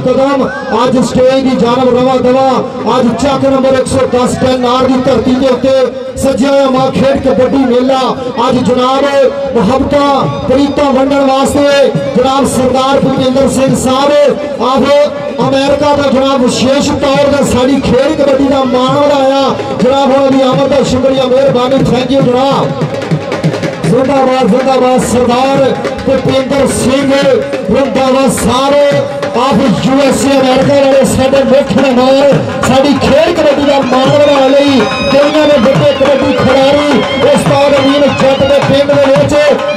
कदम आज स्टेज की जानब रवा दवा आज चक नंबर 110 टैनार की धरती के उत्ते सजिया मां खेड कबड्डी मेला आज जनाब मुहब्बत प्रीता वंडन वास्ते जनाब सरदार भूपेंद्र सिंह साहब आप अमेरिका का जनाब विशेष तौर पर साड़ी खेड कबड्डी का मान बढ़ाया जनाब उन्होंने आमद का शुक्रिया मेहरबानी थैंक यू जनाब जिंदाबाद सरदार भूपेंद्र सिंह जिंदाबाद सारे आप यूएसए अमेरिका वाले साडे मुख्य मेहमान साडी खेल कबड्डी का मान बढ़ाने लई दुनिया में बड़े कबड्डी खिलाड़ी उस्ताद अमीन जट के पिंड दे विच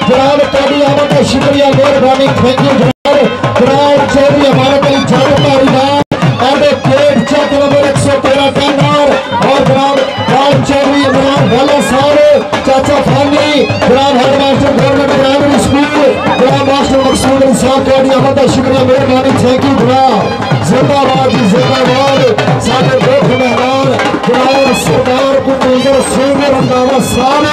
जनाब तुहाडी आमद का शुक्रिया मेहरबानी थैंक यू जनाब चौधरी हमारे कई जट धारीवाल एडवोकेट चक नंबर 113 टैनार और जनाब राम चौधरी इमरान वाला साहब चाचा फानी जनाब हेडमास्टर गवर्नमेंट प्राइमरी स्कूल जनाब मास्टर मकसूद अली साहब तुहाडी आमद का शुक्रिया मेहरबानी थैंक यू जनाब जिंदाबाद साडे मुख्य मेहमान जनाब सरदार भूपेंद्र सिंह रंधावा साहब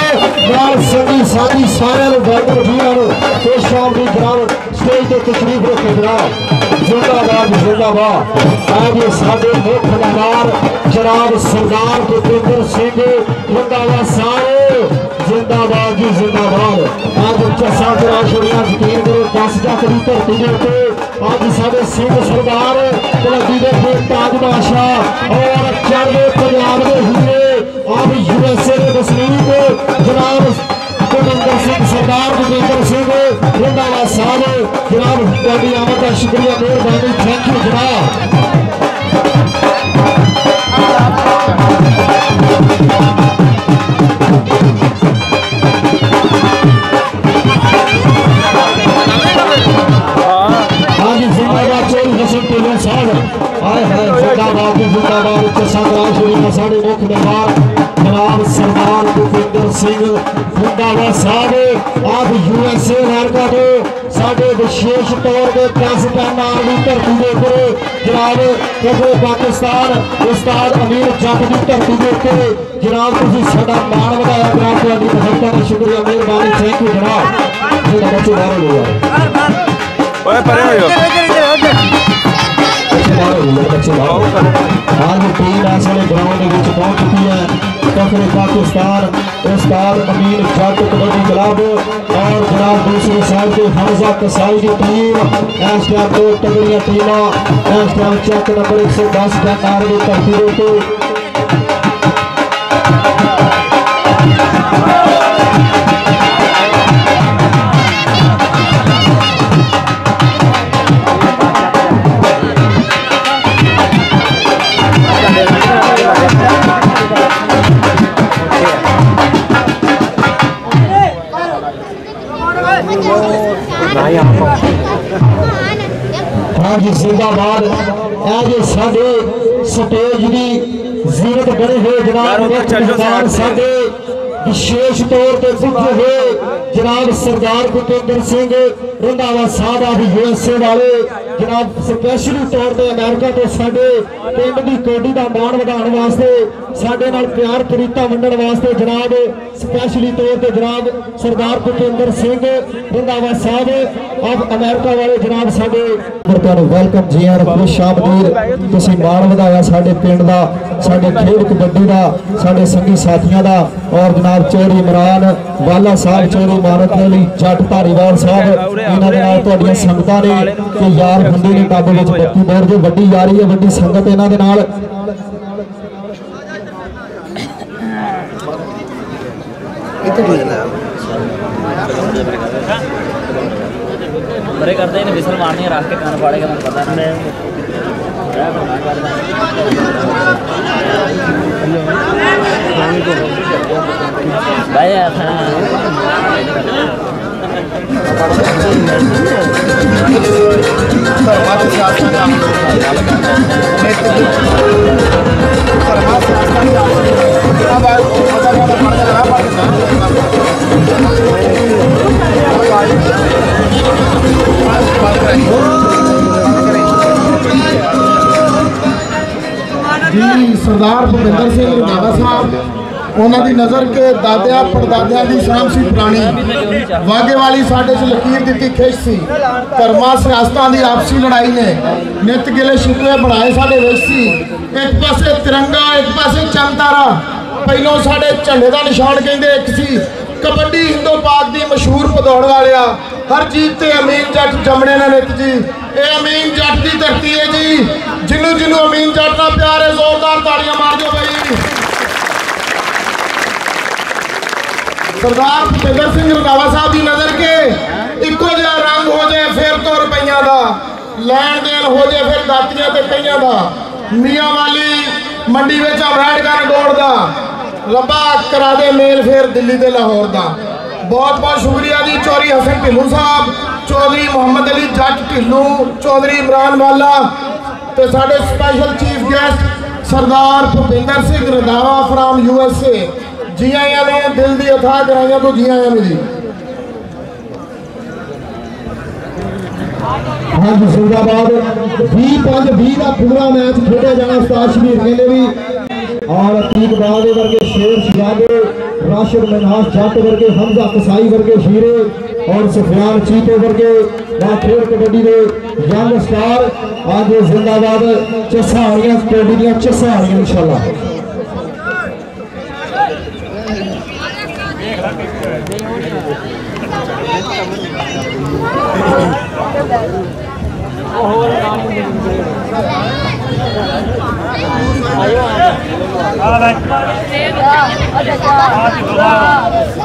नाल संगी साथी सारे वर्कर वीरां ते शाम दी जनाब स्टेज ते तशरीफ रखे जनाब जिंदाबाद आज साडे मुख्य मेहमान जनाब सरदार भूपेंद्र सिंह रंधावा साहब जिंदाबाद जी जिंदाबाद आज चसा करा छोड़िया यकीन करो 10 जख की धरती के उत्ते आज साडे सिंह सरदार कबड्डी के ताज बादशाह और चढ़दे पंजाब के हीरे आप यूएसए के वसनीक जनाब भूपेंद्र सिंह सरदार भूपेंद्र सिंह रंधावा साहब जनाब तुहाडी आमद का शुक्रिया मेहरबानी थैंक यू जनाब साढ़े मुख्य मेहमान जनाब सरदार भूपेंद्र सिंह रंधावा साहब आप यूएसए अमेरिका के साढ़े विशेष तौर पर 10 टैनार की धरती के ऊपर जनाब कबे पाकिस्तान उस्ताद अमीर जट की धरती के उत्ते जनाब तुसीं साडा मान बढ़ाया जनाब तुहाडी मुहब्बत का शुक्रिया मेहरबानी थैंक यू जनाब जेड़ा बच्चे बाहर हो गया ओए परे हो आज टीम इस वाले ग्राउंड में पहुंच चुकी है कफरे पाकिस्तान उस्ताद अमीर जट कबड्डी क्लब और जनाब दूसरी साइड के हमजा कसाई की टीम इस टाइम दो तगड़ियां टीमां इस टाइम चेक नंबर 110 टैनार की धरती पे जिंदाबाद आज साडे स्टेज की जीरत बने हुए जनाब साडे विशेष तौर पर पुजे हुए जनाब सरदार भूपेंद्र सिंह रंधावा साहब आप यूएसए वाले जनाब स्पैशली तौर पर अमेरिका के साडे पिंड की कबड्डी का मान बढ़ाने वास्ते साडे नाल प्यार प्रीता वंडन वास्ते जनाब स्पैशली तौर पर जनाब सरदार भूपेंद्र सिंह रंधावा साहब आप अमेरिका वाले जनाब साडे वेलकम जी आर खुश आमदीद तुसीं मान वधाया साडे पिंड दा साडे खेल कबड्डी दा साडे संगी साथियां दा और जनाब चौधरी इमरान वाला साहब चौधरी मानत अली जट धारीवाल साहब इन्हां दे नाल तुहाडीआं संगतां ने ते यार बंदे ने टब विच बत्ती बोर जो वड्डी यारी है वड्डी संगत इन्हां दे नाल बड़े करते हैं विसल मारनी रख के कान फाड़ेगा मैं पता नहीं सरदार भूपेंद्र सिंह रंधावा साहब ਉਹਨਾਂ ਦੀ ਨਜ਼ਰ ਕੇ ਦਾਦਿਆਂ ਪੜਦਾਦਿਆਂ ਦੀ ਸ਼ਾਮ ਸੀ ਪੁਰਾਣੀ ਵਾਗੇ ਵਾਲੀ ਸਾਡੇ 'ਚ ਲਕੀਰ ਦਿੱਤੀ ਖਿੱਚ ਸੀ ਧਰਮਾਂ ਸਿਆਸਤਾਂ ਦੀ ਆਪਸੀ ਲੜਾਈ ਨੇ ਨਿੱਤ ਗਿਲੇ ਸ਼ਿਕਵੇ ਬਣਾਏ ਸਾਡੇ ਵਿੱਚ ਸੀ ਇੱਕ ਪਾਸੇ ਤਿਰੰਗਾ ਇੱਕ ਪਾਸੇ ਚੰਦ ਤਾਰਾ ਪਹਿਲੋਂ ਸਾਡੇ ਝੰਡੇ ਦਾ ਨਿਸ਼ਾਨ ਕਹਿੰਦੇ ਇੱਕ ਸੀ कबड्डी हिंदो पाक दी मशहूर भदौड़ वालिया हर जीत ते अमीन जट जमने ने नित जी ये अमीन जट की धरती है जी जिन्हों जिन्हों अमीन जट का प्यार है जोरदार तालियां मार दो भाई सरदार भुपेंद्र सिंह रंधावा साहब की नज़र के इको जिहा रंग हो जाए फिर तो रुपइया का लैन देन हो जाए फिर दातियां ते कईयां का मियाँ वाली मंडी में अमैडगन दौड़ का रब्बा करा दे मेल फिर दिल्ली ते लाहौर का बहुत बहुत शुक्रिया जी चौधरी हसन ढिल्लों साहब चौधरी मोहम्मद अली जट ढिल्लों चौधरी इमरान वाला तो साढ़े special chief guest Sardar Bhupendra Singh Randhawa from USA जी आया ने दिल की अथाह कराइया तो जी आया जी। हाँ जी जिंदाबाद 20-5-20 का पूरा मैच खेड़ा जाना उस्ताद शबीर कहने भी और अतीक बादे वर्गे शेर शियाबे राशिद मिनहास जट वर्गे हमजा कसाई वर्गे हीरे और सुफियान चीतो वर्गे खेल कबड्डी के यंग स्टार आज जिंदाबाद चस्सा आ गया कबड्डी दियां चस्सा आ गया इंशाल्लाह।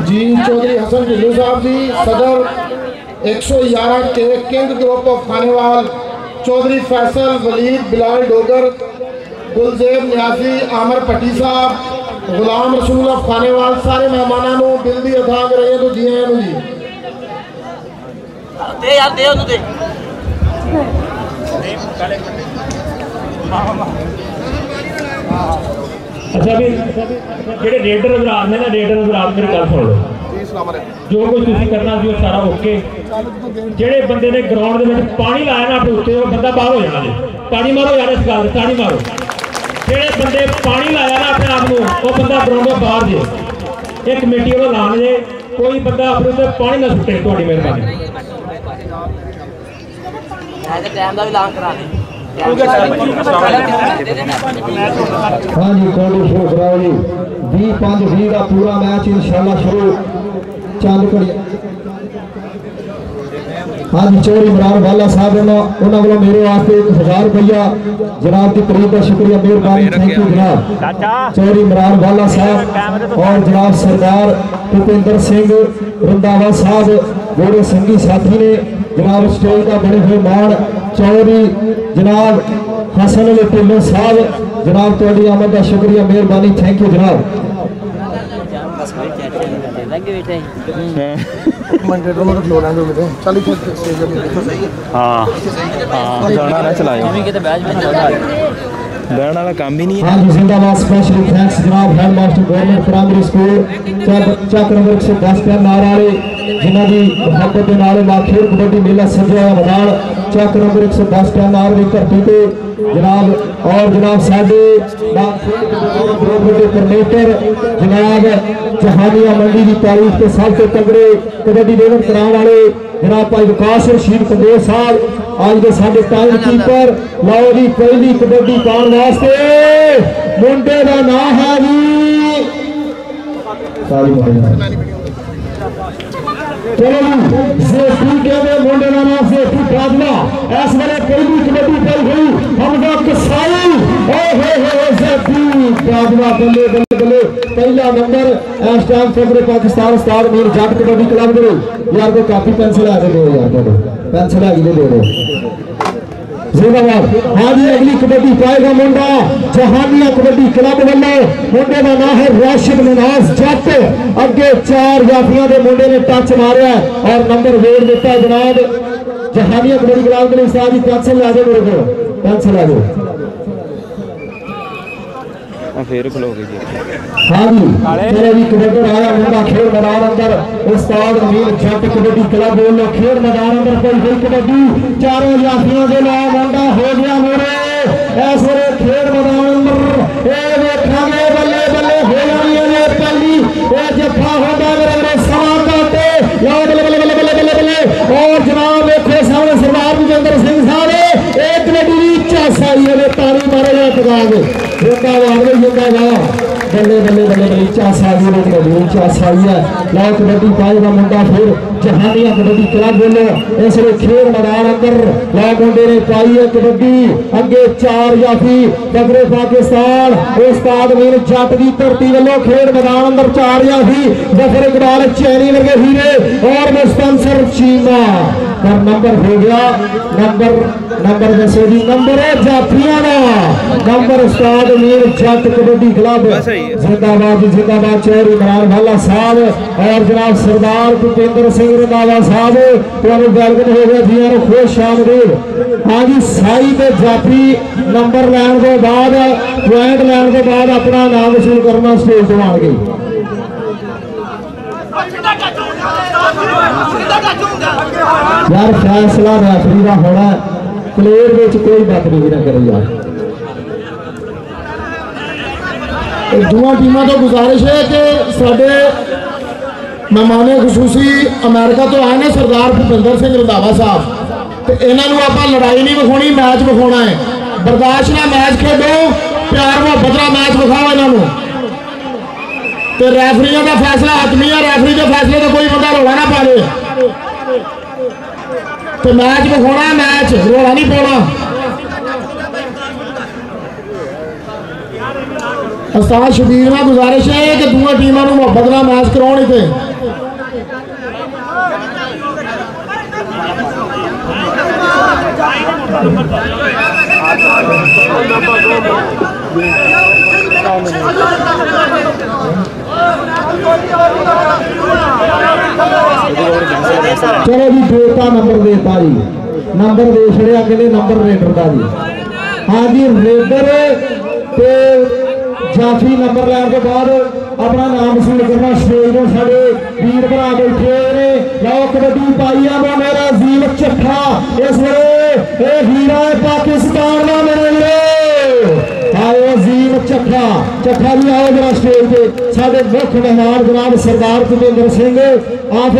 जी चौधरी हसन ढिल्लों साहब जी सदर 111 के king group of Khanewal Chaudhry Faisal Waleed Bilal Dogar Gulzeb Niazi Aamir भट्टी साहब गुलाम रसूल ऑफ खानेवाल सारे मेहमानों दिल की अथाह कराइए तो जी आया जी। दे यार दे उन्हें दे अच्छा भी जेडे रेडर हजरात ने ना रेडर हजरात मेरी गल सुन लो जो कुछ तुसीं करना सी सारा ओके जेडे बंदे ने ग्राउंड दे विच पानी लाया ना अपने उत्ते बंदा बाहर हो जाना जी ताड़ी मारो यार इस गल ताड़ी मारो जेडे बंदे पानी लाया ना अपने आप को वो बंदा ग्राउंड दे बाहर जे एक कमेटी वाला लान जे कोई बंदा अपने उत्ते पानी ना सुट्टे तुहाडी मेहरबानी टाइम का भी ऐलान करा दे। हाँ जी कौड़ी शुरू कराओ जी 20-5-20 का पूरा मैच इंशाल्लाह शुरू चंद घड़ी। हाँ जी चौधरी इमरान वाला साहब उन्होंने वालों मेरे वास्ते 1000 रुपया जनाब की तरीफ का शुक्रिया मेहरबानी थैंक यू जनाब चौधरी इमरान वाला साहब और जनाब सरदार भुपेंद्र सिंह रंधावा साहब मेरे संगी साथी ने जनाब स्टेज का बड़े हुए मान चौधरी जनाब हसन अली ढिल्लों साहब जनाब थोड़ी आमद का शुक्रिया मेहरबानी थैंक यू जनाब। वाला काम भी नहीं है। हाँ जी जिंदाबाद स्पेशली थैंक्स जनाब head master government primary school Chak number 110 के नाराले जिन्हों की मोहब्बत के नाल खेल कबड्डी मेला सजया मैदान चक नंबर 110 के नारे धरती पे जनाब और जनाब साडे प्रमोटर जनाब जहानिया मंडी की तारीफ के सब तो तगड़े कबड्डी लेवल कराने वाले जनाब भाई विकास रशीद कंदोर साहब आज के साडे टाइम कीपर लाओ जी पहली कबड्डी पाने वास्ते मुंडे का नाम है जी चलो जी कहते मुंडे का नाम से बादला इस वेले पहली कबड्डी पाई हुई हमजा कसाई बादला बल्ले बल्ले बल्ले पहला नंबर इस टाइम खबरे पाकिस्तान स्टार मीर जट कबड्डी क्लब करो यार को कापी पेंसिल आ दो यार पेंसिल आ गई दे दो जिंदाबाद। हाँ जी अगली कबड्डी पाएगा मुंडा जहानिया कबड्डी क्लब वालों मुंडे का नाम है राशिद मिनहास जट अगे 4 जाफिया के मुंडे ने टच मारिया और नंबर वेट दिता जनाब जहानिया कबड्डी क्लब के उस्ताद जी पेंसिल ला दो मेरे को पेंसिल ला दो फिर खलो गई। हाँ जी मेरे भी कबड्डी आया मुंडा खेल मैदान अंदर उस्ताद अमीर जट कबड्डी क्लब वालों खेल मैदान अंदर कोई कबड्डी चारों जाफियों के नाम मुंडा हो गया मेरे ऐसे खेल मैदान अंदर ए देखा बल्ले बल्ले हो जानी है साई है तारी मारे जा पकाग जिंदाबाद जिंदाबाद बल्ले बल्ले बल्ले बल्ले चासा चासा है लो कबड्डी पाएगा मुंडा फिर जहानिया कबड्डी क्लब बोलो इसलिए खेल मैदान अंदर लो मुंडे ने पाई है कबड्डी अगे 4 जाफी बगरे पाकिस्तान उस्ताद मीर जट की धरती वालों खेल मैदान अंदर 4 जाफी जफर इकबाल चैनी वर्गे हीरे और मुस्तंसर चीमा पर नंबर हो गया नंबर दसो जी नंबर है जाफिया का नंबर उस्ताद मीर जट कबड्डी क्लब जिंदाबाद चौधरी इमरान भाला साहब और जनाब सरदार भूपेंद्र सिंह रंधावा साहब वेलकम हो गया जी खुश आमदीद। हाँ जी साई के जाफी नंबर लैन के बाद पॉइंट लैन के बाद अपना नाम वसूल करना स्टेज तो आ गई। यार फैसला रेफरी का होना प्लेयर में कोई बदतमीजी ना करे यार। दोनों टीमों तो गुजारिश है कि साढ़े मेहमान खसूसी अमेरिका तो आए ने सरदार भूपेंद्र सिंह रंधावा साहब तो इन्हों आप लड़ाई नहीं विखानी मैच विखाना है बर्दाश्त ना मैच खेडो प्यार मोहब्बत का मैच विखाओ इन्हों तो रैफरियों का फैसला हतमी है रैफरी के फैसले तो कोई बंदा रौला ना पा दे तो मैच विखाना है मैच रौला नहीं पाना। उस्ताद शबीर में गुजारिश है कि दोनों टीमों को मुहब्बत का मैच कराने थे चलो जी देता नंबर देता जी नंबर दे छड़िया कहते नंबर रेडर का जी। हाँ जी रेडर ते जाफी नंबर लैन के बाद अपना नाम वसूल करना स्टेज में साढ़े वीर भरा बैठे ने लो कबड्डी पाई है मेरा अजीम चट्ठा इस वे हीरा पाकिस्तान का मेरे आए अजीम चट्ठा चट्ठा भी आओ जरा स्टेज पे साढ़े मुख्य मेहमान जनाब सरदार भूपेंद्र सिंह आप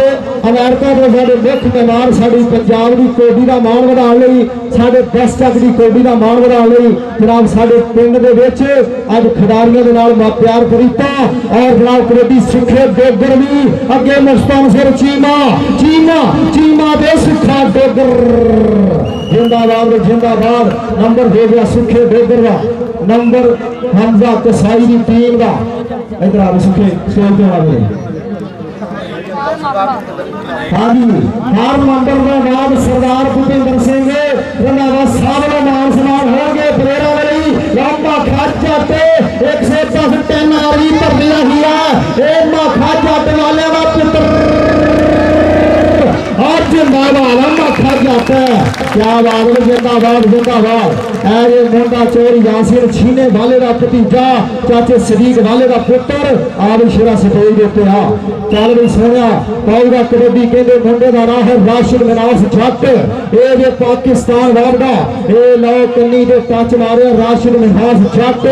अमेरिका के साढ़े मुख्य मेहमान साड़ी पंजाब की कोडी का मान बढ़ाने साढ़े बस तक की कोडी का मान बढ़ाने जनाब साढ़े पिंड के अज खिडारियों के नाल प्यार करीता और जनाब कबड्डी सिखे डोगर भी अगे मुस्तंसर चीमा चीमा चीमा दे सिखा डोगर जिंदाबाद नंबर दे गया सुखे डोगर का नंबर हमजा कसाई की टीम का इधर आ सुखे स्टेज पे आ गए। हाँ जी हर नंबर का नाम सरदार भूपेंद्र सिंह रंधावा साहब का नाम समान हो गए प्रेरा वाली लंबा खाचा 110 टन वाली भरती रही है खाचा वाले का पुत्र मखा जाता है क्या बात जिंदाबाद ये मुंडा चोर यासिर छीने वाले का भतीजा चाचे सदीक वाले का पुत्र आप शिरा सफेद देते आ चल भी सोनिया पाऊगा कबड्डी कहते मुंडे का राह है राशिद मिनास जट ये पाकिस्तान वाला ये लो कन्नी के टच मारे राशिद मिनास जट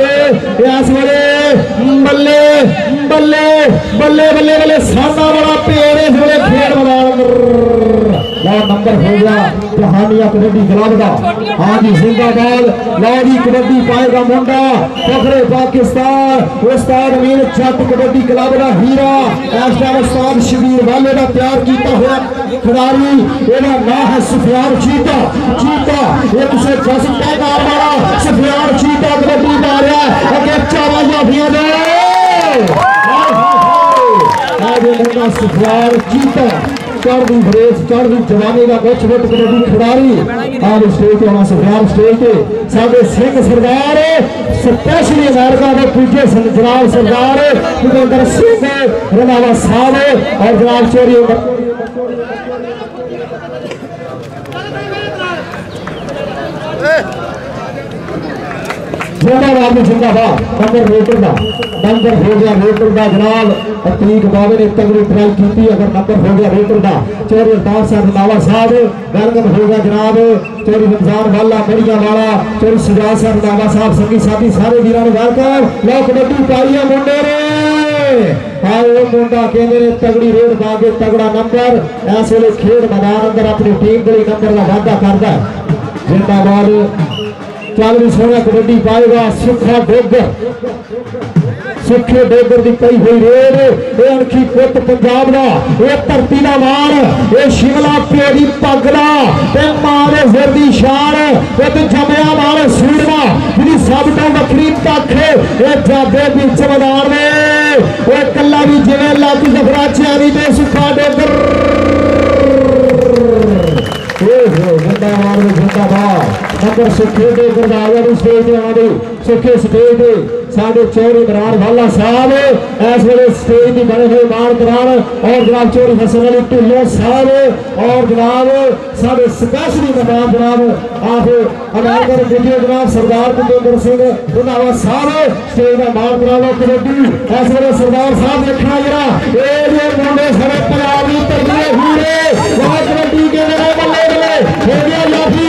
इस वेले बल्ले बल्ले बल्ले बल्ले बल्ले सादा बड़ा पेड़ इस वेले खेल मैदान नंबर हो गया जहानिया कबड्डी क्लब का। हाँ जी जिंदाबाद लौरी कबड्डी पाएगा मुंडा पकड़े पाकिस्तान उस्ताद अमीर जट कबड्डी क्लब का हीरा उस्ताद शबीर वाले का तैयार किया हुआ खिलाड़ी एदा नाम है सुफियान चीता चीता 110 पैगार वाला सुफियान चीता कबड्डी मारिया अगे चारा जाफियां दे मुंडा सुफियान चीता चढ़ जवानी का कुछ फुट कबड्डी खिलाड़ी आज स्टेज पे आना सुफियान स्टेज पे साढ़े सिंह सरदार स्पेशली अमेरिका के पूजे जनाब सरदार भूपेंद्र सिंह रंधावा साहब और जनाब चोरी जिंदाबाद नंबर रेटर का नंबर हो गया रेटर का जनाब अतीक बाबे ने तगड़ी ट्राई की अगर नंबर हो गया रेटर का चोरी अवतार साहब रंधावा साहब वेलकम हो गया जनाब चोरी रमजान वाला मरिया वाला चोरी सिजाज साहब रंधावा साहब संगी साथी सारे वीरों ने वेलकम लो कबड्डी पाई है मुंडे ने मुंडा कहते ने तगड़ी रेड पा के तगड़ा नंबर इस वे खेल मैदान अंदर अपनी टीम के लिए नंबर का वादा करता है जिंदाबाद चल भी सोहना कबड्डी पाएगा सुखा डोगर सुखे डोगर की पई हुई रेड ये अणखी पुत पंजाब का ये धरती का माण ये शिमला प्यो की पग का मां के सिर की शान ये तो जमया माल सूरमा जी सब तो वखरी तक ये जाबे बीच मैदान में वो कला भी जिवें लग जफरा चियारी में सुखा डोगर जिंदाबाद जिंदाबाद नंबर सुखे डोगर का स्टेज आने सुखे स्टेज साढ़े चौरी इमरान वाला साहब इस वे स्टेज की बने हुए मान करान और जनाब चौरी हसन अली ढिल्लों साहब और जनाब साढ़े स्पेशली मेहमान जनाब आप अनागर वीडियो जनाब सरदार भुपेंद्र सिंह रंधावा साहब स्टेज का मान कराना कबड्डी इस वे सरदार साहब देखना जरा ये मुंडे सारे पंजाब की धरती हुए वहां कबड्डी के मेरे बल्ले बल्ले हो गया लाठी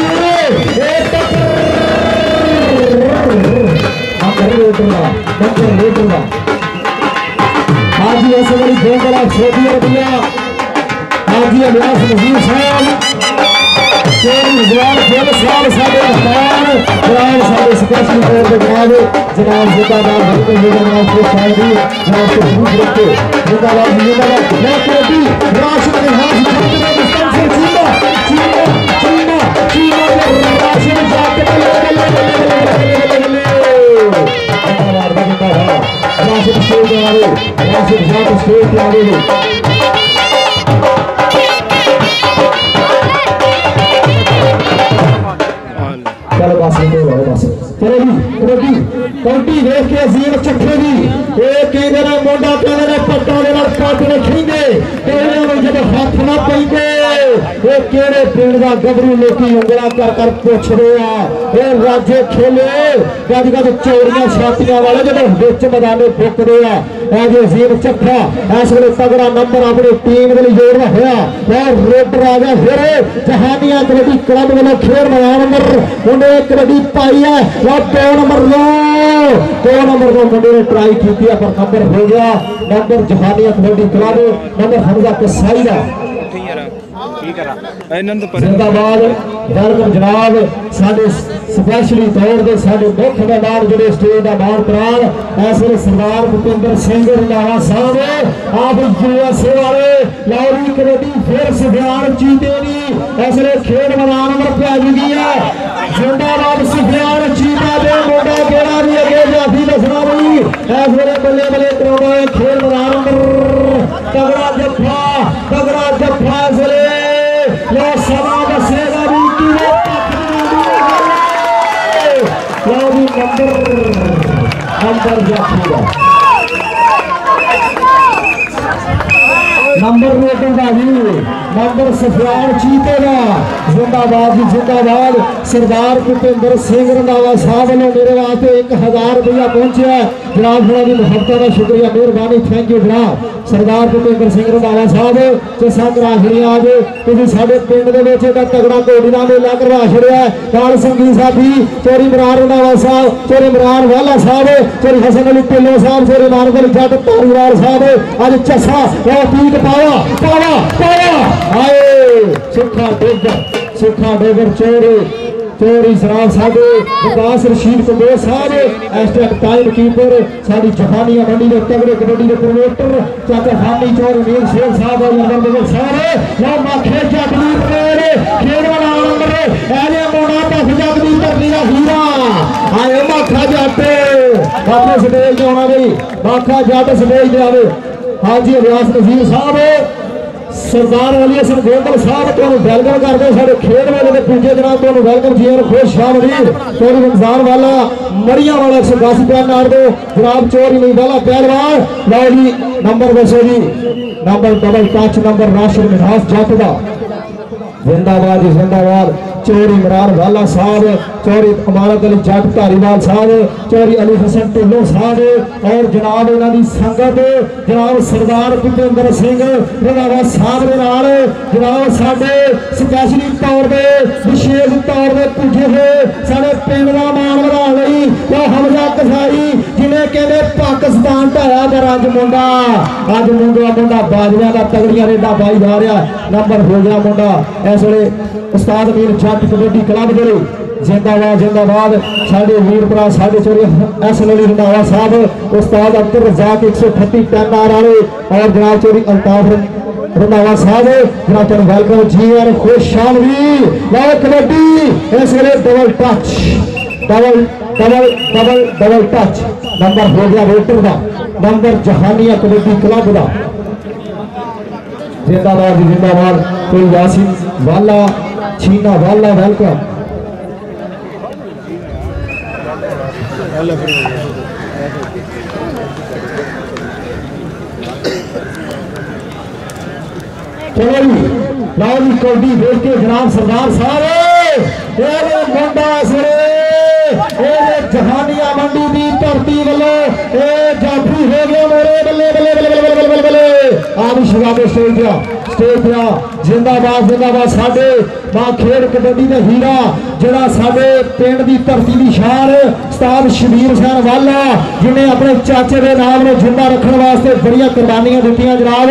हाजी ऐसे बड़ी गोंगला सऊदी अरबिया हाजी अलियास नजीर साहब साढ़े अफतार जनाब साढ़े स्पेशल तौर पर जनाब जिंदाबाद भरते हुए जनाब को शायरी जनाब को भूख रखते जिंदाबाद जिंदाबाद मैं कबड्डी राशिद के हाथ में मुस्तम से चीमा चीमा चीमा चीमा राशिद जाके राशिद स्टेज आ रहे राशिद जाके स्टेज पे आ रहे चलो बस बस चलो जी कबड्डी कबड्डी देख के अजीम चक्के दी ये कहते ने मोढा कहते ने पट्टा दे नाल पट ने खींदे कहने में जब हाथ ना पैंदे ये केड़े पिंड दा गबरू लोकी उंगला कर कर पुछ रहे आ ये राजे खेले गज गज चोरियां छातियां वाले जब विच मैदाने फुकदे आ आज अजीम चक्का इस वे तगड़ा नंबर अपनी टीम के लिए जोड़ना होया और रोटर आ गया फिर जहानिया कबड्डी क्लब वालों खेल मैदान अंदर उन्हें कबड्डी पाई है वो 2 नंबर को मुंडे ने ट्राई की थी पर नंबर हो गया number Jahania kabaddi club number Hamza कसाई का जिंदाबाद वेलकम जनाब साडे स्पेशली तौर पर साडे मुख्य मेहमान जो स्टेज का मान करान इस वे सरदार भुपेंद्र सिंह रंधावा साहब आप यूएसए वाले लाहौरी कबड्डी फिर सुफियान चीते नी इस वे खेल मैदान में पहुंच गई है जिंदाबाद सुफियान चीता दे मोटा केड़ा भी अगे जाफी दसना भाई इस वे बल्ले बल्ले कराना है खेल मैदान में तगड़ा जफा इस वे लो समा दसेगा भी कि नंबर जाफेगा नंबर रेटिंग का भी नंबर सुफियान चीतेगा जिंदाबाद जी जिंदाबाद सरदार भुपेंद्र सिंह रंधावा साहब ने मेरे वास्ते 1000 रुपया पहुंचा जनाब थोड़ा भी मुहब्बत का शुक्रिया मेहरबानी थैंक यू जनाब सरदार भुपेंद्र सिंह रंधावा साहब जसा कराशरी आज तुम साढ़े पिंड के तगड़ा घोड़ी का मेला करवा छड़िया नाल संगी साथी चोरी इमरान रंधावा साहब चोरी इमरान वाला साहब चोरी हसन अली ढिल्लों साहब चोरी इमानगढ़ जट धारीवाल साहब अज चसा तीक पाया पाया पाया आए सुखा डोगर चोरी सराब साहब विकास रशीद कबूर साहब इस टाइम कीपर साड़ी जहानिया मंडी के तगड़े कबड्डी के प्रमोटर चाचा खानी चौर मीर शेर साहब और नंबर साहब ना माखे जगदीप खेल वाला नंबर एने मोड़ा तक जगदीप धरती का हीरा आए माखा जट बाकी स्टेज आना भाई माखा जट स्टेज पे आवे हाजी अलियास नजीर साहब सरदार अली हसन गोंदल साहब तो वेलकम करते साढ़े खेल वाले ने पूछे जनाब तो वेलकम जी खुश शामिल चोरी रमजान वाला मरिया वाला 110 पैर नार दो जनाब चोरी नहीं वाला पहलवान लो जी नंबर दसो जी number double touch number Rashid मिठास जट का जिंदाबाद जी जिंदाबाद चोरी इमरान वाला साहब चोरी अमानत अली जट धारीवाल साहब चोरी अली हसन ढिल्लों साहब और जनाब इन्हां दी संगत जनाब सरदार भुपेंद्र सिंह रंधावा साहब दे नाल जनाब साडे स्पेशली तौर पे विशेष तौर पे पुजे हुए साडे पिंड दा मान वधाउण लई वो हमजा कसाई जिन्हें कहते पाकिस्तान ढाया पर अज मुंडा बाजरिया का तगड़िया रेडा पाई जा रहा नंबर हो गया मुंडा इस वे उस्ताद मीर जट कबड्डी क्लब जिंदाबाद जिंदाबाद साढ़े वीर भरा साढ़े चोरी एसएल अली रंधावा साहब उस्ताद अब्दुल रज़ाक 138 टैनार वाले और जनाब चोरी अल्ताफ रंधावा साहब जनाब तुम वेलकम जी और खुश शामली लाओ कबड्डी इस वे double touch double double double double touch number हो गया रेटर का नंबर जहानिया कबड्डी क्लब का जिंदाबाद जिंदाबाद कोई यासीन वाला छीना वाला वेलकम चलो जी लाओ जी कबड्डी देख के जनाब सरदार साहब मुंडा जहानिया मंडी की धरती वालों जाफी हो गया मेरे बल्ले बल्ले बल्ले बल्ले बल्ले बल्ले आदि शगाबे स्टेज पे जिंदाबाद जिंदाबाद साडे मां खेड कबड्डी का हीरा जड़ा साडे पिंड की धरती की शान उस्ताद शबीर हुसैन वाला जिन्हें अपने चाचे के नाम में जिंदा रखने वास्ते बड़ियां कुर्बानियां दित्तियां जनाब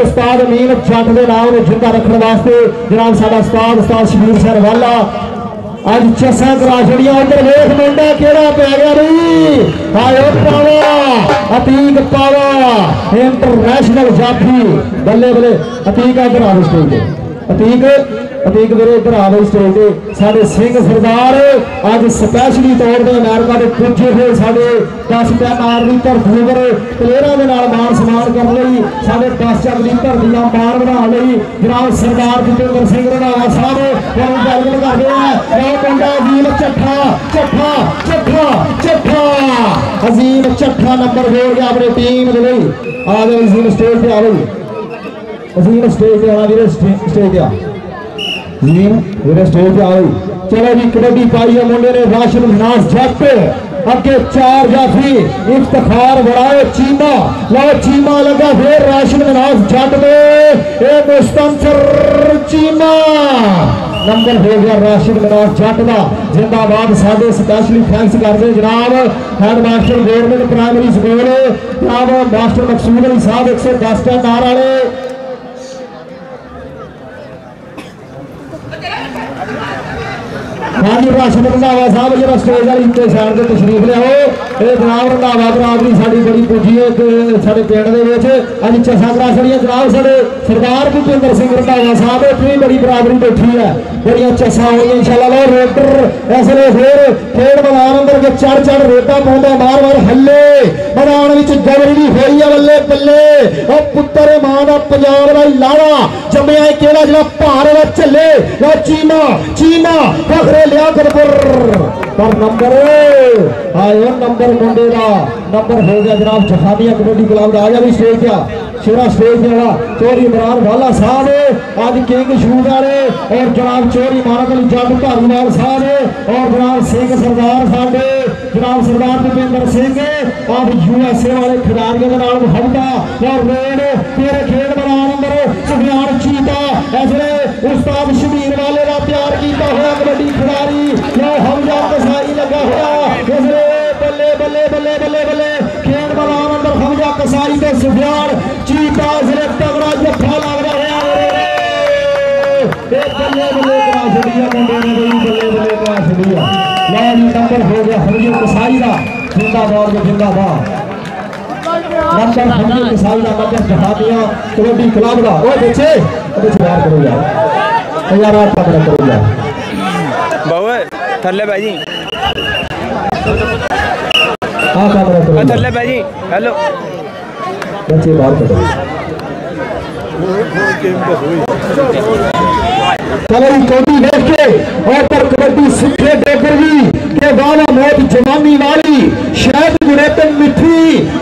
उस्ताद अमीन जट के नाम में जिंदा रखने वास्ते जनाब साडा उस्ताद शबीर हुसैन वाला अज चसा करा छड़िया उधर वेख मुंडा केड़ा पै गया भाई आयो पावा अतीक पावा इंटरनेशनल जाफी बल्ले बल्ले अतीक इधर आ स्टेज अतीक मेरे इधर आ गई स्टेज पे साडे सिंह सरदार अज स्पैशली तौर पर अमेरिका के पुजे हुए साडे 10 टैनार की धरती पर प्लेयरों के नाल मान सम्मान करने लई साडे 10 चक की धरती का मान बढ़ाने लई जनाब सरदार जितेंद्र सिंह रंधावा साहब वेलकम करते हैं मुंडा अजीम चट्ठा चट्ठा चट्ठा चट्ठा अजीम चट्ठा नंबर बोल गया अपनी टीम के लिए आ गए अजीम स्टेज पे आ गई अजीम स्टेज पे आना वीरे स्टेज पे आ अजीम वीरे स्टेज पे आ गई चलो जी कबड्डी पाई है मुंडे ने राशिद मनास जट अगे 4 जाफी इफ्तिखार बढ़ाए चीमा लो चीमा लगा फिर राशिद मनास जट दे ए मुस्तंसर चीमा नंबर हो गया राशिद मनास जट का जिंदाबाद साडे स्पेशली थैंक्स करते जनाब head master government primary school जनाब मास्टर मकसूद अली साहब 110 टैनार वाले हाँ जी राशिद रंधावा साहब जरा स्टेज वाली इतने साइड से तशरीफ लियाओ ये जनाब रंधावा बरादरी साड़ी बड़ी पुजी है साढ़े पिंड के अज चसा करा छड़िया जनाब साढ़े सरदार भूपेंद्र सिंह रंधावा साहब इतनी बड़ी बरादरी बैठी है बड़िया चसा हुई इंशाल्लाह लो रेटर ऐसे फिर खेड मैदान अंदर के चढ़ रेटा पाਉਂਦਾ मार मार हल्ले मैदान विच गबरी भी हुई है बल्ले बल्ले ओ पुत्र मां दा पंजाब दा लाड़ा जम्मिया केड़ा जेड़ा भार वा झल्ले लो चीमा चीमा फखरे लिया पर नंबर आयो नंबर मुंडे का नंबर हो गया जनाब जहानिया कबड्डी क्लब का आ गया भी स्टेज पे शेरा स्टेज वाला चोरी इमरान वाला साहब आज किंग शूट वाले और जनाब चोरी मारक अली जट धारीवाल साहब और जनाब सिंह सरदार साहब जनाब सरदार भूपेंद्र सिंह और यूएसए वाले खिलाड़ियों के नाम हवदा और रेड तेरे खेल मैदान अंदर सुफियान चीता ऐसे उस्ताद शबीर वाले का प्यार किया हुआ कबड्डी खिलाड़ी या हमजा कसाई लगा हुआ इसलिए बल्ले बल्ले बल्ले बल्ले बल्ले खेल मैदान अंदर हमजा कसाई के सुफियान चीता इसलिए तगड़ा जफ्फा लग रहा है बल्ले बल्ले करा छड़िया मुंडे ने बल्ले बल्ले करा छड़िया लाल नंबर हो गया हमजा कसाई का जिंदाबाद जिंदाबाद नंबर हमजा कसाई का नंबर जहानिया कबड्डी क्लब का ओ बच्चे बाहर करो यार आप पकड़ा करो यार बाबू थल्ले भाई जी हां पकड़ा करो थल्ले भाई जी हेलो बच्चे बाहर करो चलो कबड्डी देख के और पर कबड्डी सीखे देकर भी के वाला मौत जवानी वाली शायद गुरे पे मिठी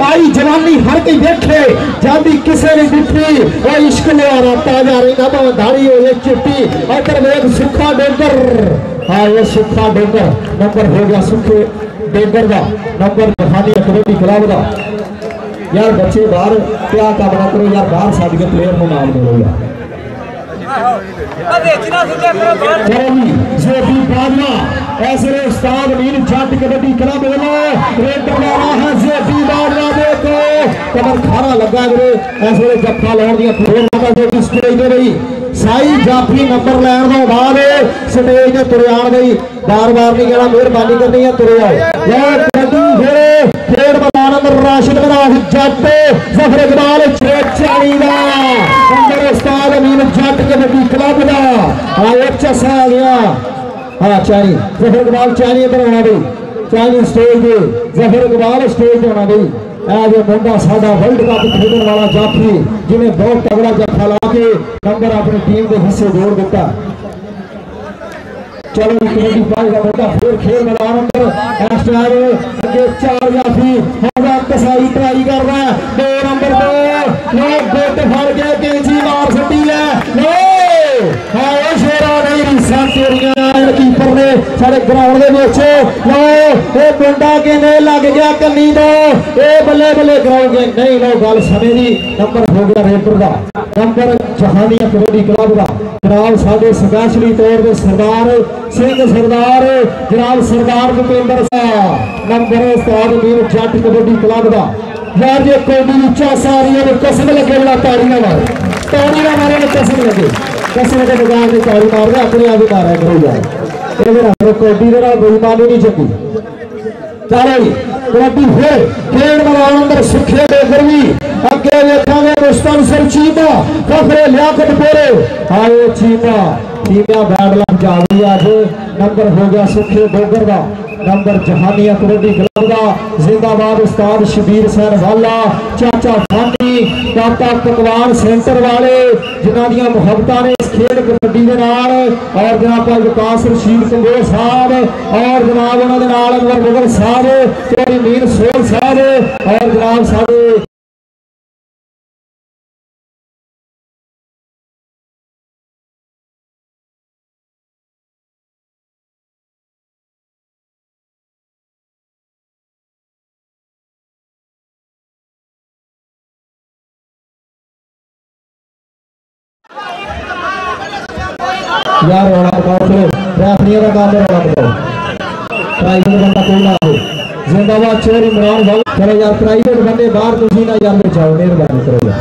आई जवानी हर कोई देखे जाती किसे ने दिखी वो इश्क ने राता जा रही ना तो दाढ़ी हो ये चिट्टी और तर एक सुखा डोंगर हाँ ये सुखा डोंगर नंबर हो गया सुखे डोंगर का नंबर जहानी कबड्डी क्लब का यार बच्चे बाहर क्या काम ना करो यार बाहर साथ के प्लेयर को नाम करो यार ऐसे उस्ताद अमीन जट कबड्डी क्लब देखो कमर खाना लगा ऐसे जफ्फा लाने स्टेज रही साई जाफी जाफी नंबर लैन तो बाद स्टेज ते तुरे आण गई बार बार नहीं कहना मेहरबानी करनी है तुरे आओ खेड मैदान अंदर राशिद मराज जट जफर इकबाल चाणी दा अंदर उस्ताद अमीन जट कबड्डी क्लब दा आए चसा आ गया हाँ चाणी जफर इकबाल चाणी इधर आना गई चाणी स्टेज जफर इकबाल स्टेज आना गई जो मुंडा साडा वर्ल्ड कप खेलने वाला जाफी जिन्हें बहुत तगड़ा जफा ला के नंबर अपनी टीम के हिस्से जोड़ दिता। चलो कबड्डी पाई का मुंडा फिर खेल मैदान अंदर अगे चार जाफी कसाई ट्राई कर रहा है 2 नंबर पे गोट फड़ के कैंची मार सटी है शेरा नहीं कीपर ने साढ़े ग्राउंड के मुंडा किने लग गया कन्नी दो बल्ले बल्ले ग्राउंड के नहीं लो गल समय की नंबर हो गया रेडर का नंबर जहानिया कबड्डी क्लब का जनाब साडे स्पैशली तौर पर सरदार सिंह सरदार जनाब सरदार भूपेंद्र नंबर उस्ताद मीर जट कबड्डी क्लब का यार जो कौडी उच्चा सारिया कसम लगे ताड़ी ना मारे कसम लगे कसम के दुकान से ताड़ी मार दे अपने आप ही मारा करो यार कबड्डी बेईमानी नहीं चंगी। चलो जी कबड्डी फिर खेल मैदान अंदर सुखे बेगरवी अगे देखा मुस्तनसर चीमा फखरे लियाकत बोरे आए चीमा चीमा बैड लग जा गई आज नंबर हो गया सुखे डोगर का नंबर जहानिया कबड्डी क्लब का जिंदाबाद उस्ताद शबीर सैन वाला चाचा फानी दाता पकवान सेंटर वाले जिन्हों दी मुहब्बतां ने इस खेल कबड्डी के नाल और जनाब विकास रशीद कंबोज साहब और जनाब उन्होंने नाल अनवर मुगल साहब चौधरी मीर सोल साहब और जनाब साडे यार रौला पकाओ चलो रेफरियों का काम है रौला पकाओ प्राइवेट बंदा कोई ना हो जिंदाबाद चोर इमरान भाई चलो यार प्राइवेट बंदे बाहर तुसी ना यार बचाओ मेहरबानी करो यार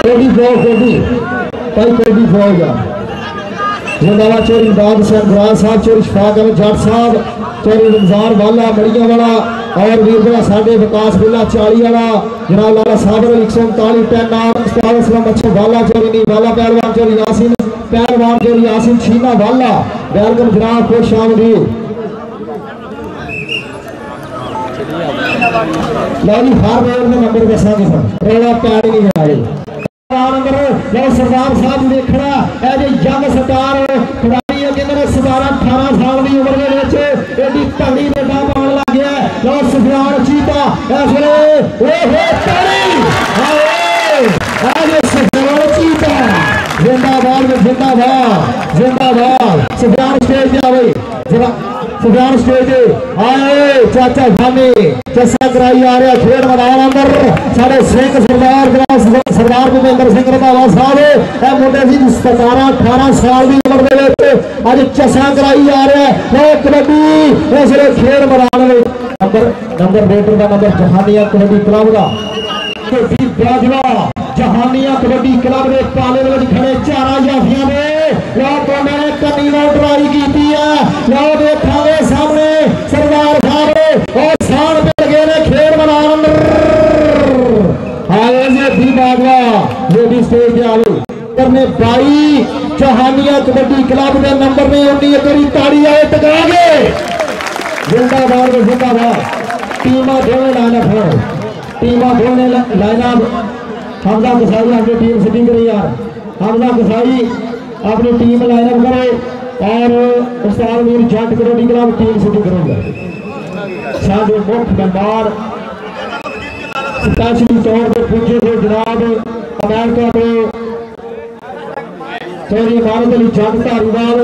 कोडी भाई कोडी भाई यार जिंदाबाद चोर इमरान हुसैन गुरान साहब चोर इशफाक अहमद जट साहब चोर रमजान वाला मड़िया वाला और वीर जरा साडे विकास बिल्ला 40 वाला जनाब लाला साहब 139 10 नाम उस्ताद असलम अच्छा वाला चोरी नहीं वाला पहलवान चोरी यासीन छीना वाला वेलकम जनाब खुश आमदीद लाली हार में नंबर दसा के सर रोला पैर नहीं आ रही सरदार साहब देखना है जो यंग स्टार खिलाड़ी है जिन्होंने 17-18 साल की उम्र के एडी तगड़ी बेटा पान लग गया लो सुफियान चीता सुफियान चीता जिंदाबाद सुफियान स्टेज पे आवे सुफियान स्टेज आए चाचा भानी चसा कराई आ रहा खेल मैदान अंदर साढ़े सिंह सरदार भूपेंद्र सिंह रंधावा साहब मुंडे सी 17-18 साल की उम्र के अज चसा कराई आ रहा है कबड्डी इसलिए खेल मैदान नंबर रेडर का नंबर जहानिया कबड्डी क्लब का जहानिया कबड्डी क्लब के पाले में खड़े 4 जाफिया ने कनी ट्राई की है देखा सामने सरदार साहब और साल मिल गए ने खेल मैदान स्टेज पे आवे करने 22 जहानिया कबड्डी क्लब के नंबर ने उन्नी करी ताड़ी आए टका गए जिंदाबाद टीमा दोनों लाइनअप हमजा कसाई अपनी टीम सेटिंग करी यार हमजा कसाई अपनी टीम लाइनअप करे और उस्ताद मीर जट कबड्डी क्लब टीम सेटिंग करेंगे साडे मुख्य मेहमान स्पेशली तौर पर पूछे थे जनाब अमेरिका में चौधरी इमारत अली जट धारीवाल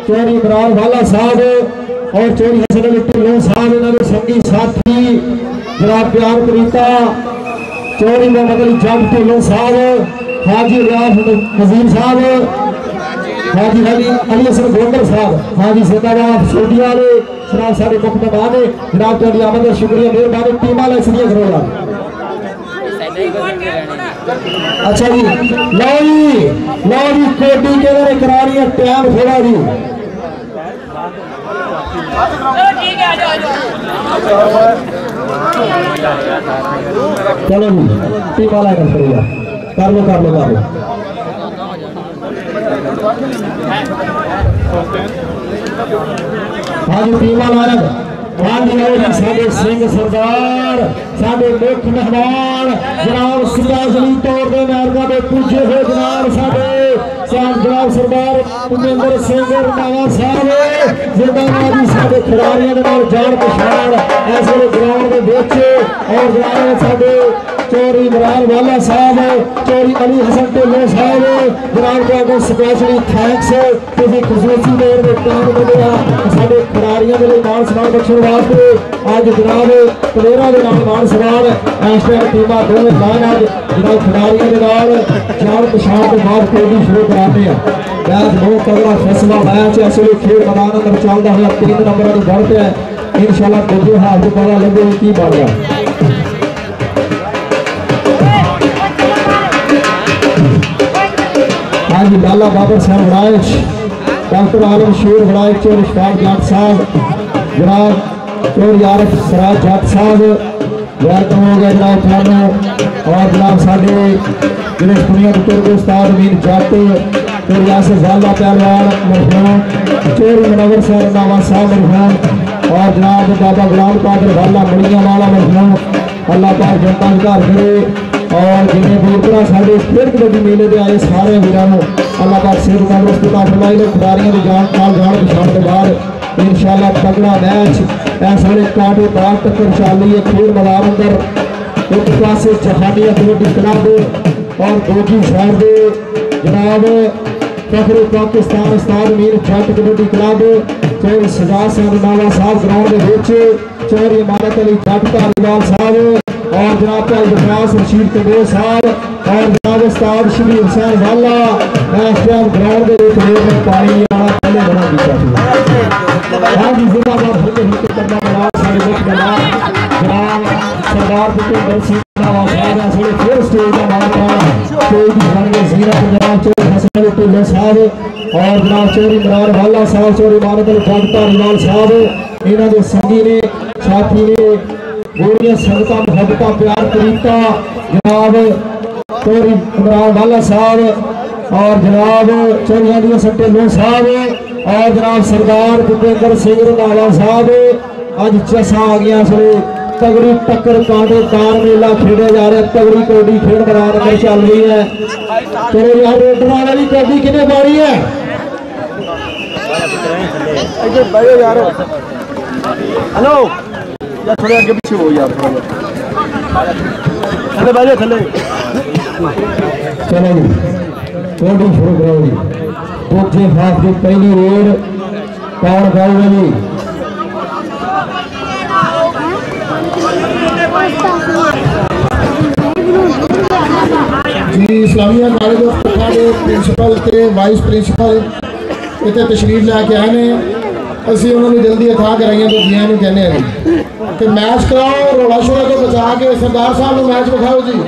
चौधरी इमरान वाला साहब और चौधरी हसन अली ढिल्लों साहब इन्होंने संगी साथी जनाब प्यार करीता चौधरी मोहम्मद अली जट ढिल्लों साहब हाजी रियाज नजीर साहब हाजी अली हसन गोंडर साहब हाजी जिंदाबाद सोडिया वाले जनाब सारे मुख्य मेहमान ने जनाब तुहाडी आमद दा शुक्रिया मेहरबानी टीम वाले सदियां करो यार अच्छा जी, लो जी कोडी के करा रही है टाइम थोड़ा जी। चलो जी टीम वाला कर लो कर लो कर लो कर लो। हाँ जी टीम वाला हाँ जी साडे सिंह सरदार साडे मुख मेहमान जनाब स्पेशली तौर पर अमेरिका के पूजे हुए जनाब साडे जनाब सरदार भूपेंद्र सिंह रंधावा साहब जिंदाबाद जी साडे खिलाड़ियों के नाल जान पछाण इस वेले ग्राउंड के विच और जनाब साडे चौरी इमरान वाला साहब चौरी अली हसन ढिल्लों साहब जनाब को अगर स्पेशली थैंक्स तुझे खसूसी देर में काम करिया साडे खिलाड़ियों के लिए मान सम्मान बख्शण वास्ते अज जनाब प्लेयरां दे नाल मान सम्मान इस टाइम टीमां दोवें लाइन अज जनाब खिलाड़ियों के नाल जान पछाण के बाद खेल शुरू कराते हैं। मैच बहुत तगड़ा फैसला मैच इस वेले खेल मैदान अंदर चलदा होया 3 नंबर की बढ़त है इंशाल्लाह दूजे हाफ को पता लगे की बन गया। हाँ जी लाला बाबर साहब वड़ाइच डॉक्टर आलम शेर वड़ाइच चोर इशफाक जाट साहब जनाब चोर यारफ सराज जाट साहब वेलकम हो गया जनाब थानू और जनाब साडे जिले दुनिया बुजुर्ग उस्ताद अमीन जट चोर यासर ज़ाला पहलवान मरहूम चोर मुनव्वर साहब रंधावा साहब मरहूम और जनाब बाबा गुलाम कादिर वाला मुड़िया वाला मरहूम अल्लाह पाक जनता घर करे और जिन्हें दूरदरा साढ़े खेल कबड्डी मेले के आए सारे वीरों अल्लाह पाक सेहत तंदुरुस्त फरमाए लो खिलाड़ियों की जान पछाण के बाद इंशाल्लाह तगड़ा मैच इस वेले कांटे बाल टक्कर चल रही है खेल मैदान अंदर एक पासे जहानिया कबड्डी क्लब और दूसरी साइड जनाब फखरे पाकिस्तान उस्ताद अमीर जट कबड्डी क्लब चौर सजाद सिंह रंधावा साहब ग्राउंड के चौर इमारत अली जट धारीवाल साहब और जनाब विकास रशीद कबीर साहब और जनाब उस्ताद श्री हुसैन वाला ग्राउंड के में पानी वाला पहले बना दिया हाँ जी जिंदाबाद हल्के हल्के करना बना सारे मुख जनाब सरदार भूपेंद्र सिंह साहब फिर स्टेज का माता स्टेज की बन सीना जनाब चौर हसन अली ढिल्लों साहब और जनाब चौर इमरान वाला साहब चौर इमारत अली जट धारीवाल साहब इन्हों के संगी ने साथी ने गोरिया संगता मुहब्बत प्यार तरीका जनाब चौरी इमरान वाला साहब और जनाब चौरिया दी हसन ढिल्लों साहब और जनाब सरदार भूपेंद्र सिंह रंधावा साहब अज चसा आ गया सो तगड़ी टक्कर कांटे कार मेला खेड़े जा रहे तगड़ी कबड्डी खेल मैदान में चल रही है। चलो यार रेडर वाली कबड्डी कितने बारी है हेलो यार थोड़े आगे पीछे हो यार थोड़े बाजे थले चलो कबड्डी शुरू करो जी दूसरे हाफ की पहली रेड कौन खाएगा जी जी इस्लामिया कॉलेज ऑफ पक्का के प्रिंसीपल ते वाइस प्रिंसीपल इतने तशरीफ लैके आए हैं असी उन्होंने जल्दी अथा कराइया तो जिया कहने हैं कि मैच कराओ रोला शोला तो बचा के सरदार साहब को मैच दिखाओ जी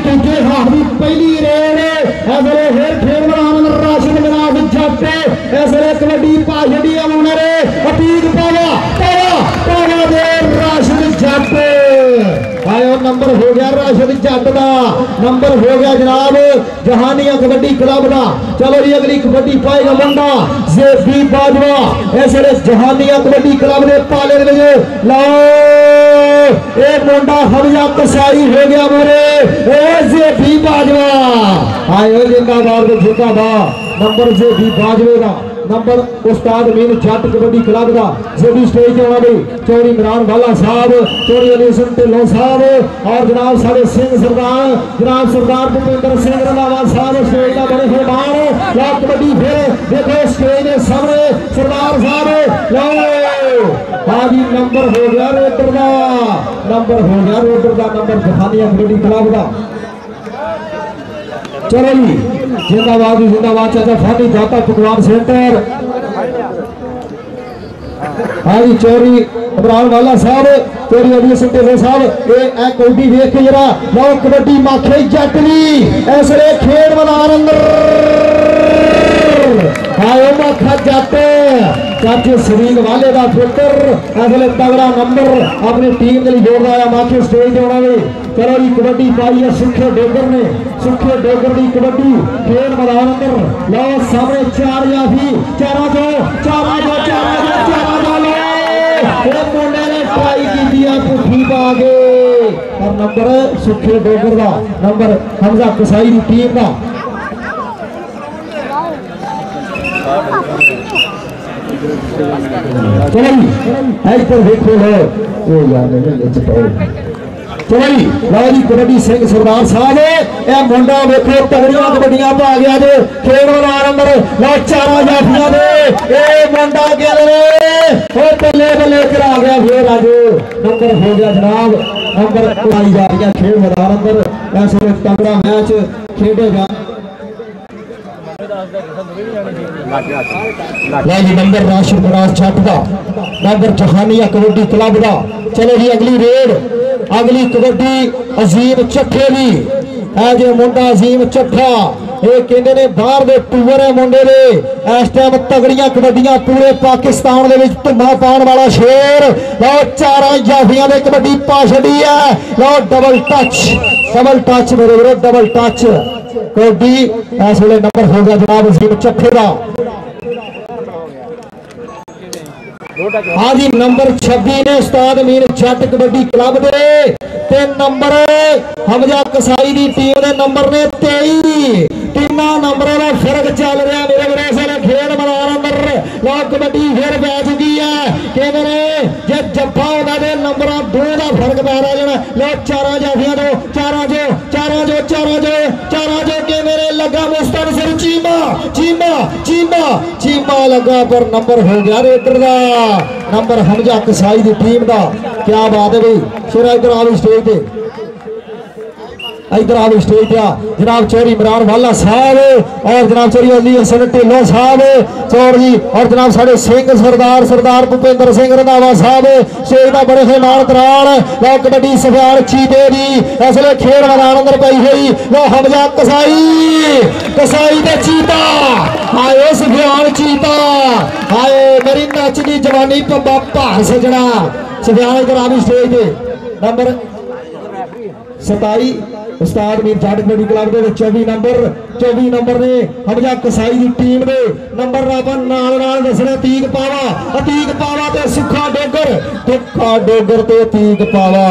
तुझे हावी पहली रेड फिर खेल मैदान राशिद जनाब जट इसलिए कबड्डी भाजड़ी आने अतीक पावा पावा पावा दे राशिद जट आयो नंबर हो गया राशिद जट का नंबर हो गया जनाब जहानिया कबड्डी क्लब का। चलो जी अगली कबड्डी पाएगा मुंडा जेबी बाजवा इसलिए जहानिया कबड्डी क्लब ने पाले लाओ ए मुंडा हमजा कसाई हो गया मेरे जेबी बाजवा आयो जिंदाबाद जिंदाबाद नंबर जेबी बाजवे का नंबर उस्ताद अमीन जट कबड्डी क्लब का जेबी स्टेज पे आना चौरी इमरान वाला साहब चौरी अली हसन ढिल्लों साहब और जनाब सारे सिंह सरदार जनाब सरदार भूपेंद्र सिंह रंधावा साहब स्टेज का बड़े फरमान ला कबड्डी फिर देखो स्टेज के सामने सरदार साहब लो हाँ जी नंबर हो गया रोटर का नंबर हो गया रोटर का नंबर जहानिया कबड्डी क्लब का। चलो जी जिंदाबाद चाचा फाटी जाता पकवान सेंटर हाँ जी चौरी इमरान वाला साहब चौरी अली हसन ढिल्लों साहब ये कबड्डी वेख के जरा लो कबड्डी माखे जट दी इसलिए खेड मैदान अंदर आयो माखा जट चाचे शरीक वाले का पुत्र इसलिए तगड़ा नंबर अपनी टीम के लिए जोड़ रहा है माखे स्टेज पे होना चलो जी कबड्डी पाई है सुखे डोगर ने सुखे डोगर की कबड्डी खेड मैदान अंदर लो सामने चार जाफी चारा जो मुंडे ने ट्राई की भुखी पा गए और नंबर सुखे डोगर का नंबर हमजा कसाई की टीम का चलो इधर देखो लो यार चलो जी लो जी कबड्डी सिंह सरदार साहब यह मुंडा देखो तगड़िया कबड्डियां पा गया जे खेड मैदान अंदर लो चारा जाफिया दे मुंडा बल्ले बल्ले करा गया फिर अज नंबर हो गया जनाब नंबर आई जा रही है खेड मैदान अंदर ऐसे तगड़ा मैच खेडेगा नंबर राशिद मिनास जट का नंबर जहानिया कबड्डी क्लब का चलो जी अगली रेड अगली कबड्डी अजीम चट्ठे की है जो मुंडा अजीम चट्ठा ये कहते ने बाहर दे टूर है मुंडे दे इस टाइम तगड़ियां कबड्डियां पूरे पाकिस्तान दे विच धुम्मा पाने वाला शेर लो चारा जाफियां दे कबड्डी पा छड़ी है लो डबल टच मेरे वीरो डबल टच कबड्डी इस वेले नंबर हो गया जनाब अजीम चट्ठे का हाँ जी नंबर 26 ने उस्ताद अमीन जट कबड्डी क्लब दे ते नंबर हमजा कसाई की टीम के नंबर ने 23 तीन नंबर का फर्क चल रहा मेरे मेरे खेल मैदान अंदर लो कबड्डी फिर पै चुकी है कहते हैं जे जब्बा होगा तो नंबर 2 का फर्क पै रहा जाना लो चारा जाफिया दो चारा जो के मेरे लगा मुस्तनसिर चीमा लगा पर नंबर हो गया रेडर का नंबर हमजा कसाई की टीम का क्या बात है भाई शेरा इधर आ स्टेज पे इधर आओ स्टेज पे जनाब चौरी इमरान वाला साहब और जनाब चौरी अली हसन ढिल्लों साहब चौरी और जनाब साढ़े सिंह सरदार भूपेंद्र सिंह रंधावा साहब स्टेज का बड़े खिलाड़ कराल लो कबड्डी सफियान चीते दी इसलिए खेल मैदान अंदर पाई हुई लो हमजा कसाई ते चीता आए सफियान चीता आए मेरी नचदी जवानी पब्बा भार सजना सफियान इधर आ स्टेज पे नंबर 27 उस्ताद अमीन जट कबड्डी क्लब के 24 नंबर ने हमजा कसाई की टीम ने नंबर अपन नाल दसना तीक पावा ते सुखा डोगर ते तीक पावा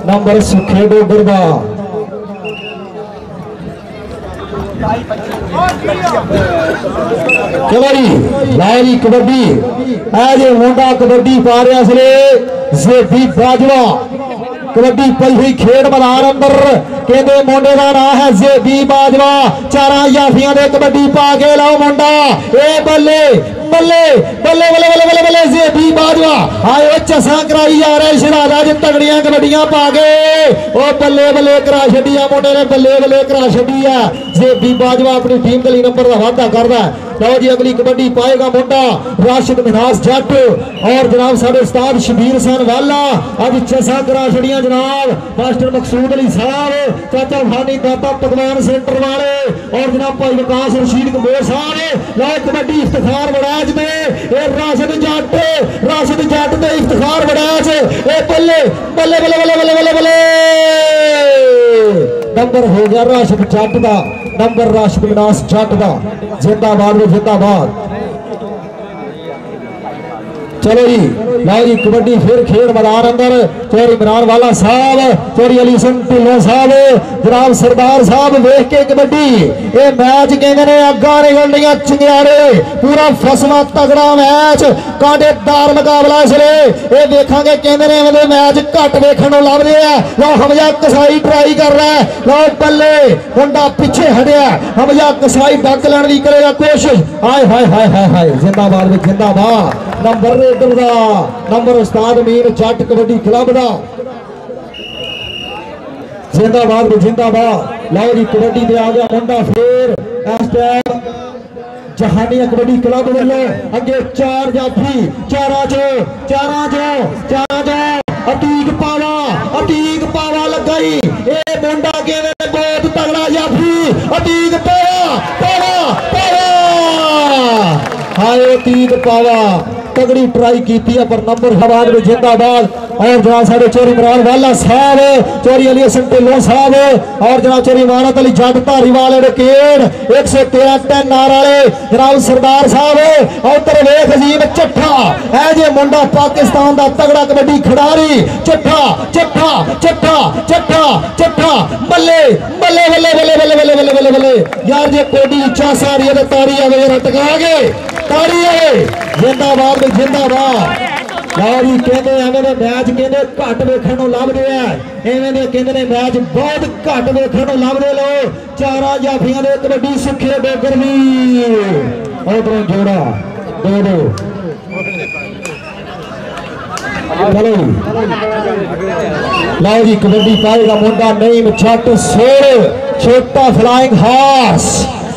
नंबर सुखे डोगर का चलो जी लारी कबड्डी है मुंडा कबड्डी पा रहा जेबी बाजवा कबड्डी पई हुई खेड मैदान अंदर कहते मुंडे का नाम है जेबी बाजवा चारा याफियां दे कबड्डी पा के लाओ मुंडा ए बल्ले बल्ले बल्ले बल्ले बल्ले बल्ले बल्ले जेबी बाजवा आए चसा कराई जा रहे शरादा ज तगड़ियां कबड्डियां पा गए ओ बल्ले बल्ले करा छड़िया मुंडे ने बल्ले करा छड़ी है जेबी बाजवा अपनी टीम के लिए नंबर का वादा करता है लो जी अगली कबड्डी पाएगा मुंडा राशिद मिनास जट और जनाब साढ़े उस्ताद शबीर सन वाला अज चसा करा छड़ियां जनाब मास्टर मकसूद अली साहब चाचा फानी दाता पकवान सेंटर वाले और जनाब भाई विकास रशीद कबूर साहब लो कबड्डी इफ्तिखार बड़ाज में राशिद जट दे इफ्तिखार बड़ाज बल्ले बल्ले बल्ले बल्ले बल्ले बल्ले बल्ले नंबर हो गया राशिद जट का नंबर राशिद मिनास जट का जिंदाबाद चलो जी लाओ जी कबड्डी फिर खेल मैदान अंदर चौरी इमरान वाला साहब चौरी अली हसन ढिल्लों साहब जनाब सरदार साहब वेख के कबड्डी ये मैच कहते ने अग्गा निकलनियां चिंगारे पूरा फसवा तगड़ा मैच कांटेदार मुकाबला इसलिए ये देखांगे कहते ने मतलब मैच घट देखने को लभ रहे हैं लो हमजा कसाई ट्राई कर रहा है लो बल्ले मुंडा पीछे हटिया हमजा कसाई डक लैन की करेगा कोशिश हाय हाय हाय हाय हाय जिंदाबाद नंबर रेडर का नंबर उस्ताद अमीन जट कबड्डी क्लब का जिंदाबाद लो जी कबड्डी पे आ गया मुंडा फिर इस टाइम जहानिया कबड्डी क्लब वालों अगे 4 जाफी 4 जो अतीक पावा लगाई ए मुंडा कहने बहुत तगड़ा जाफी अतीक पावा हाय अतीक पावा तगड़ी ट्राई की पर नंबर हवाद में जिंदाबाद। और जनाब साढ़े चोरी इमरान वाला साहब चोरी अली हसन ढिल्लों साहब और जनाब चोरी इमानत अली जट धारीवाल केड़ 113 10 नार वाले जनाब सरदार साहब और तरवेख अजीम चट्ठा है जे मुंडा पाकिस्तान का तगड़ा कबड्डी खिडारी चट्ठा बल्ले बल्ले बल्ले बल्ले बल्ले बल्ले बल्ले बल्ले बल्ले यार जे कोडी चा सारी है ताड़ी आवे टका गए ताड़ी है जिंदाबाद में जिंदाबाद। यारी कहते एवं दे मैच कहते घट वेखण नूं लभदे आ एवं दे कहते ने मैच बहुत घट वेखण नूं लभदे लो 4 जाफियां दे कबड्डी सुखे डोगर भी उधरों जोड़ा 2-2 चलो लाओ जी कबड्डी पाएगा मुंडा नहीं छट सोल छोटा फ्लाइंग हार्स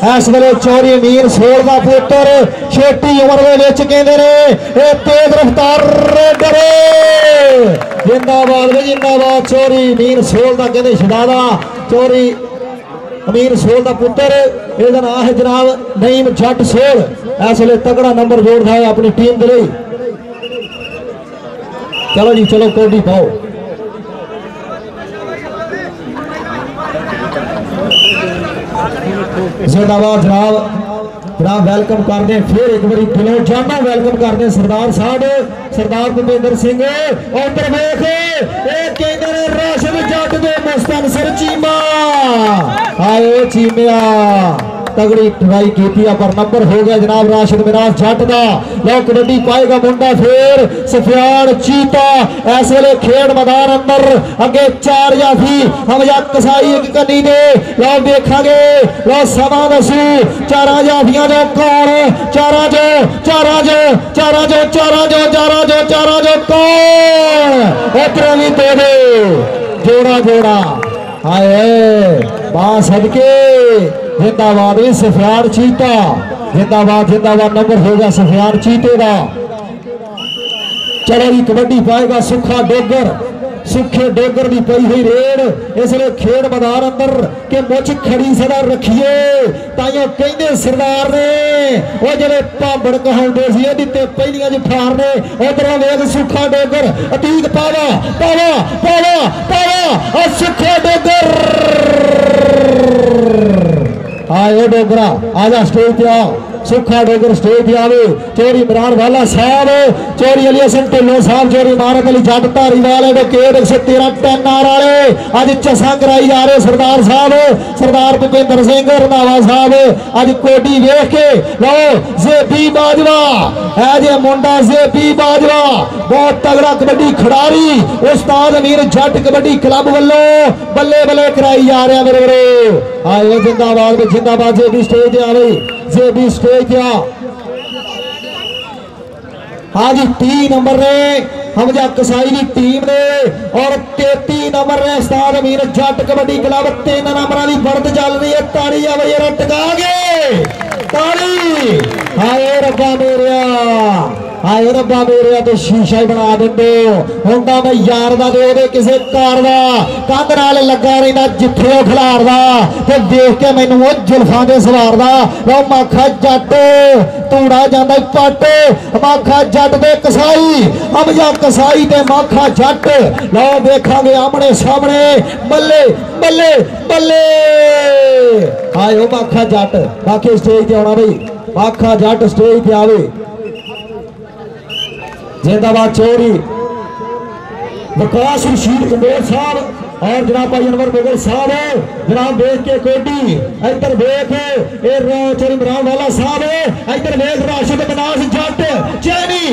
इस वे चौरी अमीर सोल का पुत्र छोटी उम्र कहते ने तेज रफ्तार डरे जिंदाबाद जिंदाबाद चौरी अमीर सोल का कहते शहजादा चौरी अमीर सोल का पुत्र इसका नाम है जनाब नईम जट सोल इस वे तगड़ा नंबर जोड़ता है अपनी टीम के लिए। चलो जी चलो कबड्डी पाओ जिंदाबाद जनाब वेलकम करते फिर एक बार दिलों जाना वेलकम करते सरदार साहब सरदार भूपेंद्र सिंह और तरवेख राशिद जट दे मुस्तनसर चीमा आए चीमिया तगड़ी ट्राई की पर नंबर हो गया जनाब राशिद मिराज जट का। लो कबड्डी पाएगा मुंडा फिर सफियान चीता इस वे खेड मैदान अंदर अगे 4 जाफी हम कसाई एक कनी ने लो देखांगे लो समा दसू 4 जाफियां जो कौन 4 जो कौन उतरे भी दे जोड़ा हाय मां सदके जिंदाबाद सफियान चीता जिंदाबाद नंबर होगा सफियान चीते का। चलो जी कबड्डी पाएगा सुखे डोगर की पई हुई रेड इसलिए खेड मैदान अंदर के मुझ खड़ी सदा रखिए ताइयों कहते सरदार ने वो जो भांबड़ कहाउंदे सी दिते पहलियां च फारने उधरों वेख सुखा डोगर अतीक पावा और सुखा डोगर आए डोगरा आजा स्टेज पे आओ सुखा डोगर स्टेज पे आवे चोरी इमरान वाला साहब चोरी अली हसन ढिल्लों साहब चोरी इमारत अली जट धारीवाल केड़ 113 10 नार वाले अज चसा कराई जा रहे सरदार साहब सरदार भूपेंद्र सिंह रंधावा साहब अज कोडी वेख के लो जेपी बाजवा है जे मुंडा जेपी बाजवा बहुत तगड़ा कबड्डी खिडारी उस्ताद अमीर जट कबड्डी क्लब वालों बल्ले बल्ले कराई जा रहा मेरे वीरो आए जिंदाबाद जेबी स्टेज आवे जेबी स्टेज हाँ जी 3 नंबर ने हमजा कसाई की टीम ने और 33 नंबर ने उस्ताद अमीर जट कबड्डी क्लब 3 नंबर की बढ़त चल रही है ताड़ी आवे टका गए ताड़ी हाय रब्बा मेरे तो शीशा ही बना देंगे होंदा मैं यार दा दे किसी कार दा कंध नाल लगा रहिंदा जिथे वो खिलारदा ते देख के मैनू वो जुल्फां दे सवारदा लो माखा जट तूड़ा जांदा पट माखा जट दे कसाई हम जा कसाई ते माखा जट लो देखांगे आमने सामने बल्ले बल्ले बल्ले हाय ओ माखा जट बाकी स्टेज ते आना भाई माखा जट स्टेज पे आवे जिंदाबाद चोरी विकास रशीद कमोर साहब और जनाब भाई अनवर मुगल साहब जनाब देख के कोडी इधर देख चोरी इमरान वाला साहब इधर देख राशिद मनास जट चैनी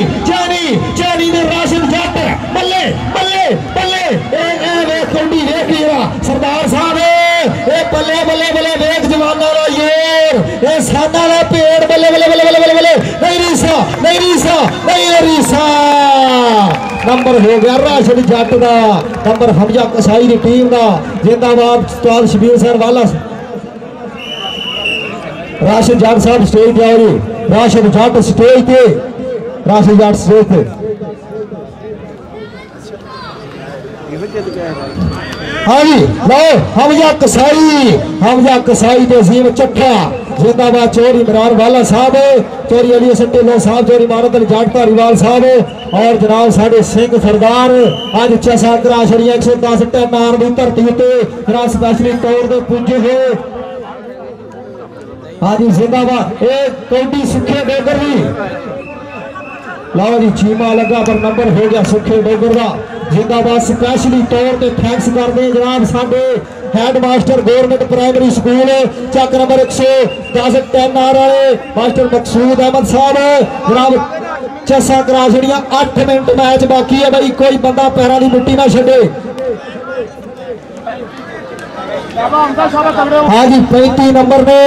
ने राशिद जट बल्ले बल्ले बल्ले कोडी देख लिया सरदार साहब बल्ले बल्ले बल्ले देख जवाना दा योर सादा दा पेड़ बल्ले बल्ले बल्ले बल्ले बल्ले नहीं रीसा नंबर हो गया राशिद जट का नंबर हमजा कसाई की टीम का जिंदाबाद उस्ताद शबीर सर वाला राशिद जाट साहब स्टेज पे आओ जी। राशिद जाट स्टेज पे, राशिद जाट स्टेज पे। हाँ जी लो हमजा कसाई ते अजीम चट्ठा जिंदाबाद। चौरी इमरान वाला साहब, चौरी अली हसन ढिल्लों साहब, चौरी मानत अली जाट धारीवाल साहब और जनाब साडे सिंह सरदार अज चसा करा छड़ियां 110 टन नार की धरती उत्ते जनाब स्पैशली तौर पर पुजे हुए। हाँ जी जिंदाबाद। एक कौडी सुखे डोगर भी लो जी चीमा लगा पर नंबर हो गया सुखे डोगर का। जिंदाबाद। स्पैशली तौर पर थैंक्स करते हैं जनाब साडे headmaster government primary school Chak number 110 ton नार वाले मास्टर मकसूद अहमद साहब जनाब चसा करा छड़ियां। 8 मिनट मैच बाकी है भाई, कोई बंदा पैरों की मिट्टी ना छे। हाँ जी 35 नंबर ने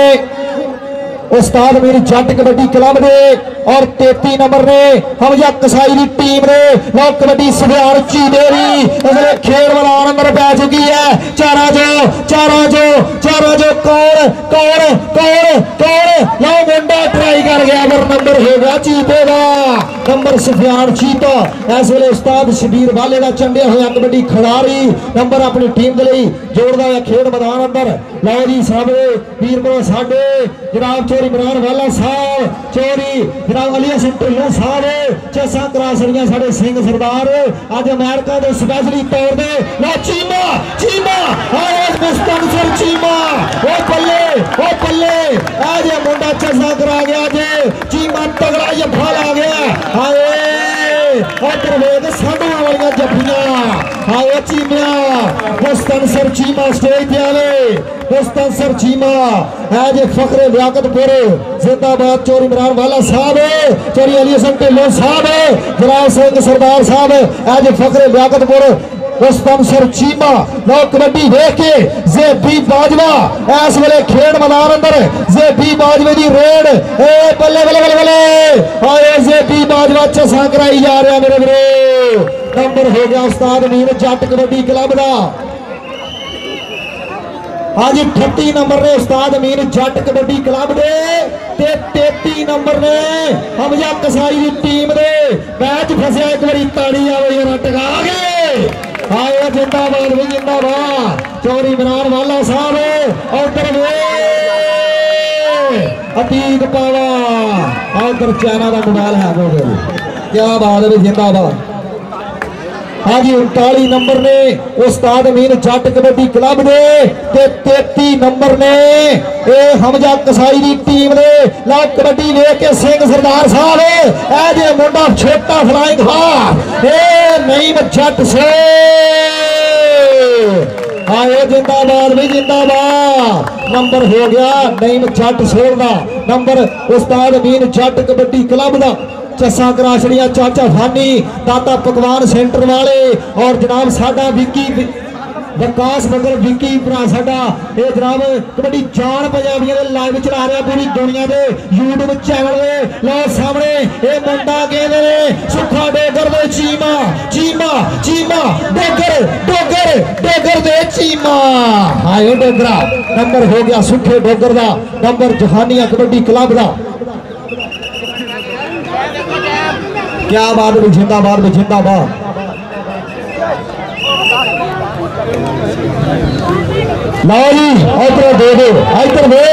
उस्ताद मीर जट कबड्डी क्लब ने और 33 नंबर ने हमजा कसाई की टीम ने लो कबड्डी सुबियान चीदेरी अगले खेल वाला नंबर पै चुकी है। चारा जो कौन लो मुंडा ट्राई कर गया पर नंबर हो गया चीते का। नंबर सुफियान चीता इस वे उस्ताद शबीर वाले का चंडिया हुआ कबड्डी खिडारी नंबर अपनी टीम के लिए जोड़ता हुआ खेल मैदान अंदर। लो जी सामने वीर साडे जनाब चोरी इमरान वाला साहब, चोरी जनाब अली हसन ढिल्लों साहब चसा करा छड़ियां साडे सिंह सरदार अज अमेरिका के स्पैशली तौर पर लो चीमा मुस्तनसर चीमा ओ पल्ले आज मुंडा चसा करा गया जे चीमा तगड़ा जफा ला गया। हाय उधर वेद साडा वालियां जफियां हाय चीमिया मुस्तनसर चीमा स्टेज पे आवे। मुस्तनसर चीमा है जे फखरे लियाकतपुर जिंदाबाद। चोरी इमरान वाला साहब, चोरी अली हसन ढिल्लों साहब, जनाब सिंह सरदार साहब है जे फखरे लियाकतपुर। मुस्तनसर चीमा लो कबड्डी देख के जेबी बाजवा इस वेले खेल मैदान अंदर जेबी बाजवे की रेड बल्ले हाय जेबी बाजवा चसा कराई जा रहा मेरे वीरो। नंबर हो गया उस्ताद मीर जट कबड्डी क्लब का। हाँ जी 38 नंबर ने उस्ताद अमीन जट कबड्डी क्लब दे 33 नंबर ने हमजा कसाई की टीम दे मैच फसया एक बारी ताड़ी आवे टका गए। हाय जिंदाबाद भी जिंदाबाद। चौरी इमरान वाला साहब उधर अतीक पावा उधर चाइना का मोबाइल है क्या बात है जिंदाबाद। हाँ जी 39 नंबर ने उस्ताद अमीन जट कबड्डी क्लब ने 33 नंबर ने हमजा कसाई की टीम ने लो कबड्डी देख के सिंह सरदार साहब ए मुंडा छोटा फ्लाइंग हार नहीं जट से आए जिंदाबाद भी जिंदाबाद। नंबर हो गया नहीं जट सोल का नंबर उस्ताद अमीन जट कबड्डी क्लब का। चसा करा छड़ियां चाचा फानी दाता पकवान सेंटर वाले और जनाब साडा विकी विकास मगर विकी भरा साडा ये जनाब कबड्डी जान पंजाबियों के लाइव चला रहा पूरी दुनिया के यूट्यूब चैनल में। लो सामने ये मुंडा गेंद ने सुखा डोगर दे चीमा डोगर दे चीमा हाय डोगरा। नंबर हो गया सुखे डोगर का नंबर जहानिया कबड्डी क्लब का। क्या बात है जिंदाबाद में जिंदाबाद। लो जी इधर दे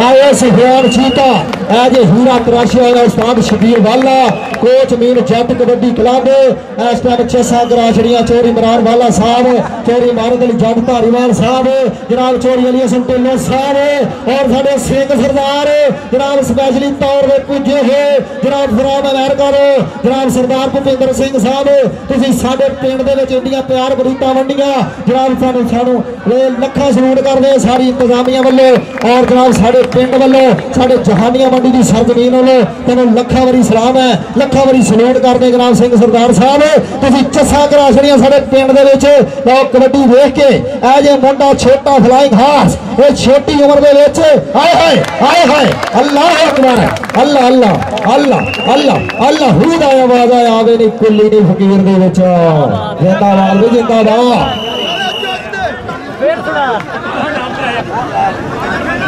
आए सुफियान चीता एज हीरा तराशी वाला उस्ताद शबीर वाला कोच मीर जट कबड्डी क्लब इस टाइम चसा करा छड़ियां चोरी इमरान वाला साहब, चोरी मानत अली जट धारीवाल साहब, जनाब चोरी अली हसन ढिल्लों साहब और साडे सिंह सरदार जनाब स्पैशली तौर पर पुजे हुए जनाब फ्राम अमेरिका जनाब सरदार भुपिंदर सिंह साहब। तुसीं साडे पिंड दे विच इंडियां प्यार बरूतां वंडियां जनाब सानू लखा सलूट करदे सारी इंतजामिया वालों और जनाब साडे पिंड वालों साडे जहानिया मंडी की सरजमीन वालों तेनों लखा वारी सलाम है लखा वारी सलूट करदे जनाब सिंह सरदार साहब। तुसीं चसा करा छड़ियां साडे पिंड दे विच लोग कबड्डी देख के ए जे मुंडा छोटा फ्लाइंग हार्स ये छोटी उम्र दे विच हाय अल्लाह अकबर अल्लाह अल्लाह अल्लाह अल्लाह अल्लाह हू दा आवाज आवे नहीं कुल्ली नहीं फकीर दे विच जिंदाबाद भी जिंदाबाद।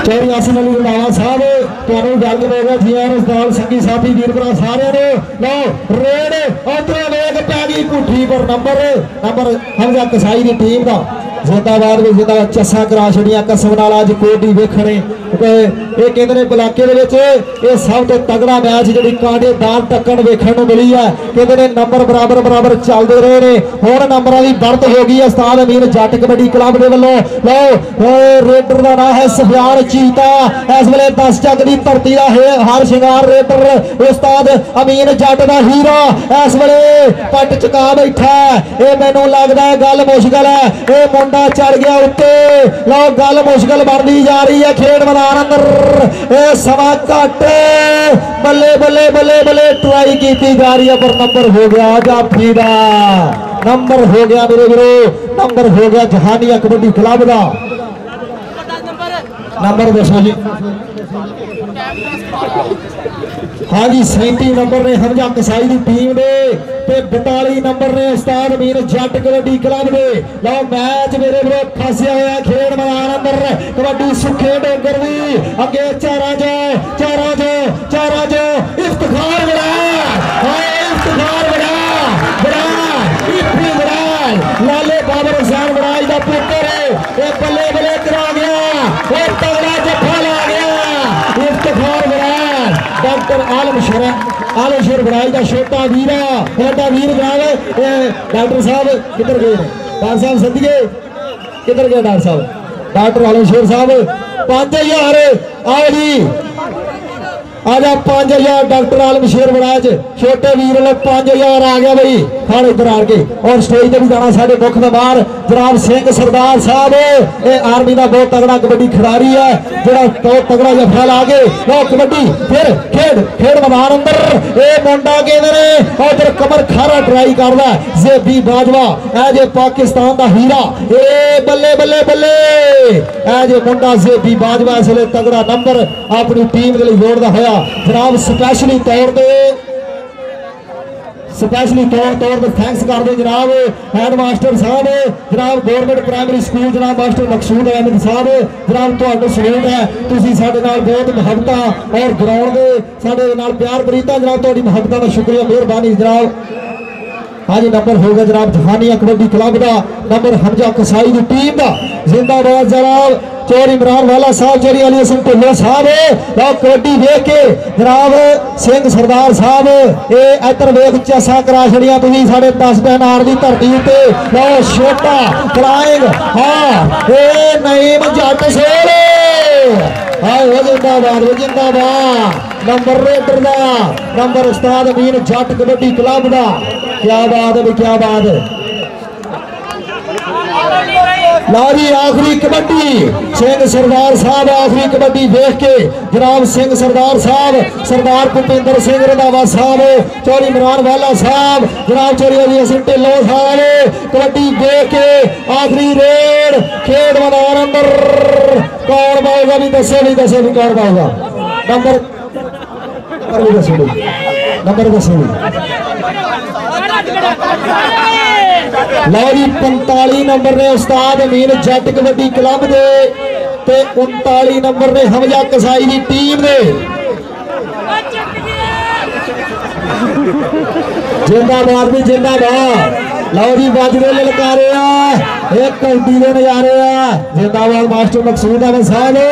चौरी हसन अली रंधावा साहब ਤੁਹਾਨੂੰ ਗੱਲ ਹੋਵੇਗਾ ਜੀਆਂ ਉਸਤਾਦ ਸੰਗੀ ਸਾਥੀ ਵੀਰ ਭਰਾ ਸਾਰਿਆਂ ਨੂੰ ਲਓ ਰੇਡ ਉਧਰੋਂ ਵੇਖ ਪੈ ਗਈ ਪੁੱਠੀ ਪਰ ਨੰਬਰ ਹਮਜ਼ਾ ਕਸਾਈ ਦੀ ਟੀਮ ਦਾ ਜ਼ਿੰਦਾਬਾਦ ਵੀ ਜ਼ਿੰਦਾਬਾਦ ਚੱਸਾ ਕਰਾ ਛੜੀਆਂ ਕਸਮ ਨਾਲ ਅੱਜ ਕੋਟੀ ਵੇਖਣੇ ਇਹ ਕਹਿੰਦੇ ਨੇ ਬਲਾਕੇ ਦੇ ਵਿੱਚ ਇਹ ਸਭ ਤੋਂ ਤਗੜਾ ਮੈਚ ਜਿਹੜੀ ਕਾਂਟੇਦਾਰ ਟੱਕਣ ਵੇਖਣ ਨੂੰ ਮਿਲੀ ਹੈ ਕਹਿੰਦੇ ਨੇ ਨੰਬਰ ਬਰਾਬਰ ਚੱਲਦੇ ਰਹੇ ਨੇ ਹੁਣ ਨੰਬਰਾਂ ਦੀ बढ़त हो गई है उस्ताद अमीन जट कबड्डी क्लब के वालों लो रेडर का नाम है सफियान चीता इस वेले 10 जग की धरती का हर शिंगार रेडर उस्ताद अमीन जट का हीरा इस वेले पट चुका बैठा है मैनू लगता है गल मुश्किल है ये मुंडा चढ़ गया उत्ते लो गल मुश्किल बनती जा रही है खेड मैदान अंदर सवा घट बल्ले बल्ले बल्ले बल्ले ट्राई की जा रही है पर नंबर हो गया जाफी का नंबर हो गया मेरे वीरो नंबर हो गया जहानिया कबड्डी क्लब का नंबर दसो जी हाँ जी 37 नंबर ने हमजा कसाई की टीम ने 42 नंबर ने उस्ताद अमीन जट कबड्डी क्लब ने लो मैच मेरे वीरो फसिया हुआ खेड मैदान अंदर कबड्डी सुखे डोगर भी अगे चारा जो इफ्तिखार बड़ा इफ्तिखार बड़ा लाले बाबर हुसैन बराज का पुत्र है बल्ले बल्ले करा गया और तगड़ा जफा ला गया इफ्तिखार बराज डॉक्टर आलमशेर बराज का छोटा वीर जावे डॉक्टर साहब किधर गए डॉक्टर साहब सदिए किधर गए डॉक्टर साहब डॉक्टर आलमशेर साहब 5000 आओ जी आजा 5000 डॉक्टर आलमशेर बराज छोटे वीर लो 5000 आ गया भाई खान इधर आके और स्टेज पे भी जाना साढ़े मुख मेहमान जनाब सिंह सरदार साहब ये आर्मी का बहुत तगड़ा कबड्डी खिलाड़ी है जरा बहुत तगड़ा जफा ला के लो कबड्डी फिर खेड मैदान अंदर ये मुंडा कहते हैं उधर कमर खारा ट्राई करदा ज़ेबी बाजवा ए जे पाकिस्तान का हीरा ए बल्ले बल्ले बल्ले ए जे मुंडा ज़ेबी बाजवा इसलिए तगड़ा नंबर अपनी टीम के लिए जोड़ता होया जनाब स्पैशली तौर पर थैंक्स कर दे जनाब हैड मास्टर साहब जनाब गवर्नमेंट प्राइमरी स्कूल जनाब मास्टर मकसूद अहमद साहब जनाब तुहानू सलूट है तुसीं साडे नाल बहुत मुहब्बतां और ग्राउंड दे साडे नाल प्यार प्रीता जनाब तुहाडी मुहब्बतां दा शुक्रिया मेहरबानी जनाब हाँ जी नंबर होगा जनाब जहानिया कबड्डी क्लब का नंबर हमजा कसाई की टीम का जिंदाबाद जनाब चोरी इमरान वाला साहब चोरी अली हसन ढिल्लो साहब कबड्डी वेख के जनाब सिंह सरदार साहब ये इधर वेख चसा करा छड़िया तुसीं साढ़े 10 पैनार की धरती उत्ते लो छोटा फ्लाइंग हाँ ये नईम जट सोल हाँ जिंदाबाद नंबर रेडर का नंबर उस्ताद अमीन जट कबड्डी क्लब का क्या बात है क्या बात है लारी आखिरी कबड्डी सिंह सरदार साहब आखिरी कबड्डी देख के जनाब सिंह सरदार साहब सरदार भूपिंदर सिंह रंधावा साहब चौरी इमरान वाला साहब जनाब चौरी अली हसन ढिल्लो साहब कबड्डी देख के आखिरी रेड खेड मैदान अंदर कौन पाएगा भी दसो भी कौन पाएगा नंबर दसो लो जी 45 नंबर ने उस्ताद अमीन जट कबड्डी क्लब दे ते 39 नंबर ने हमजा कसाई की टीम ने जिंदाबाद भी जिंदाबाद लो जी बजरे ललकारे एक कौटी के नजारे जिंदाबाद मास्टर मकसूद अहमद साहब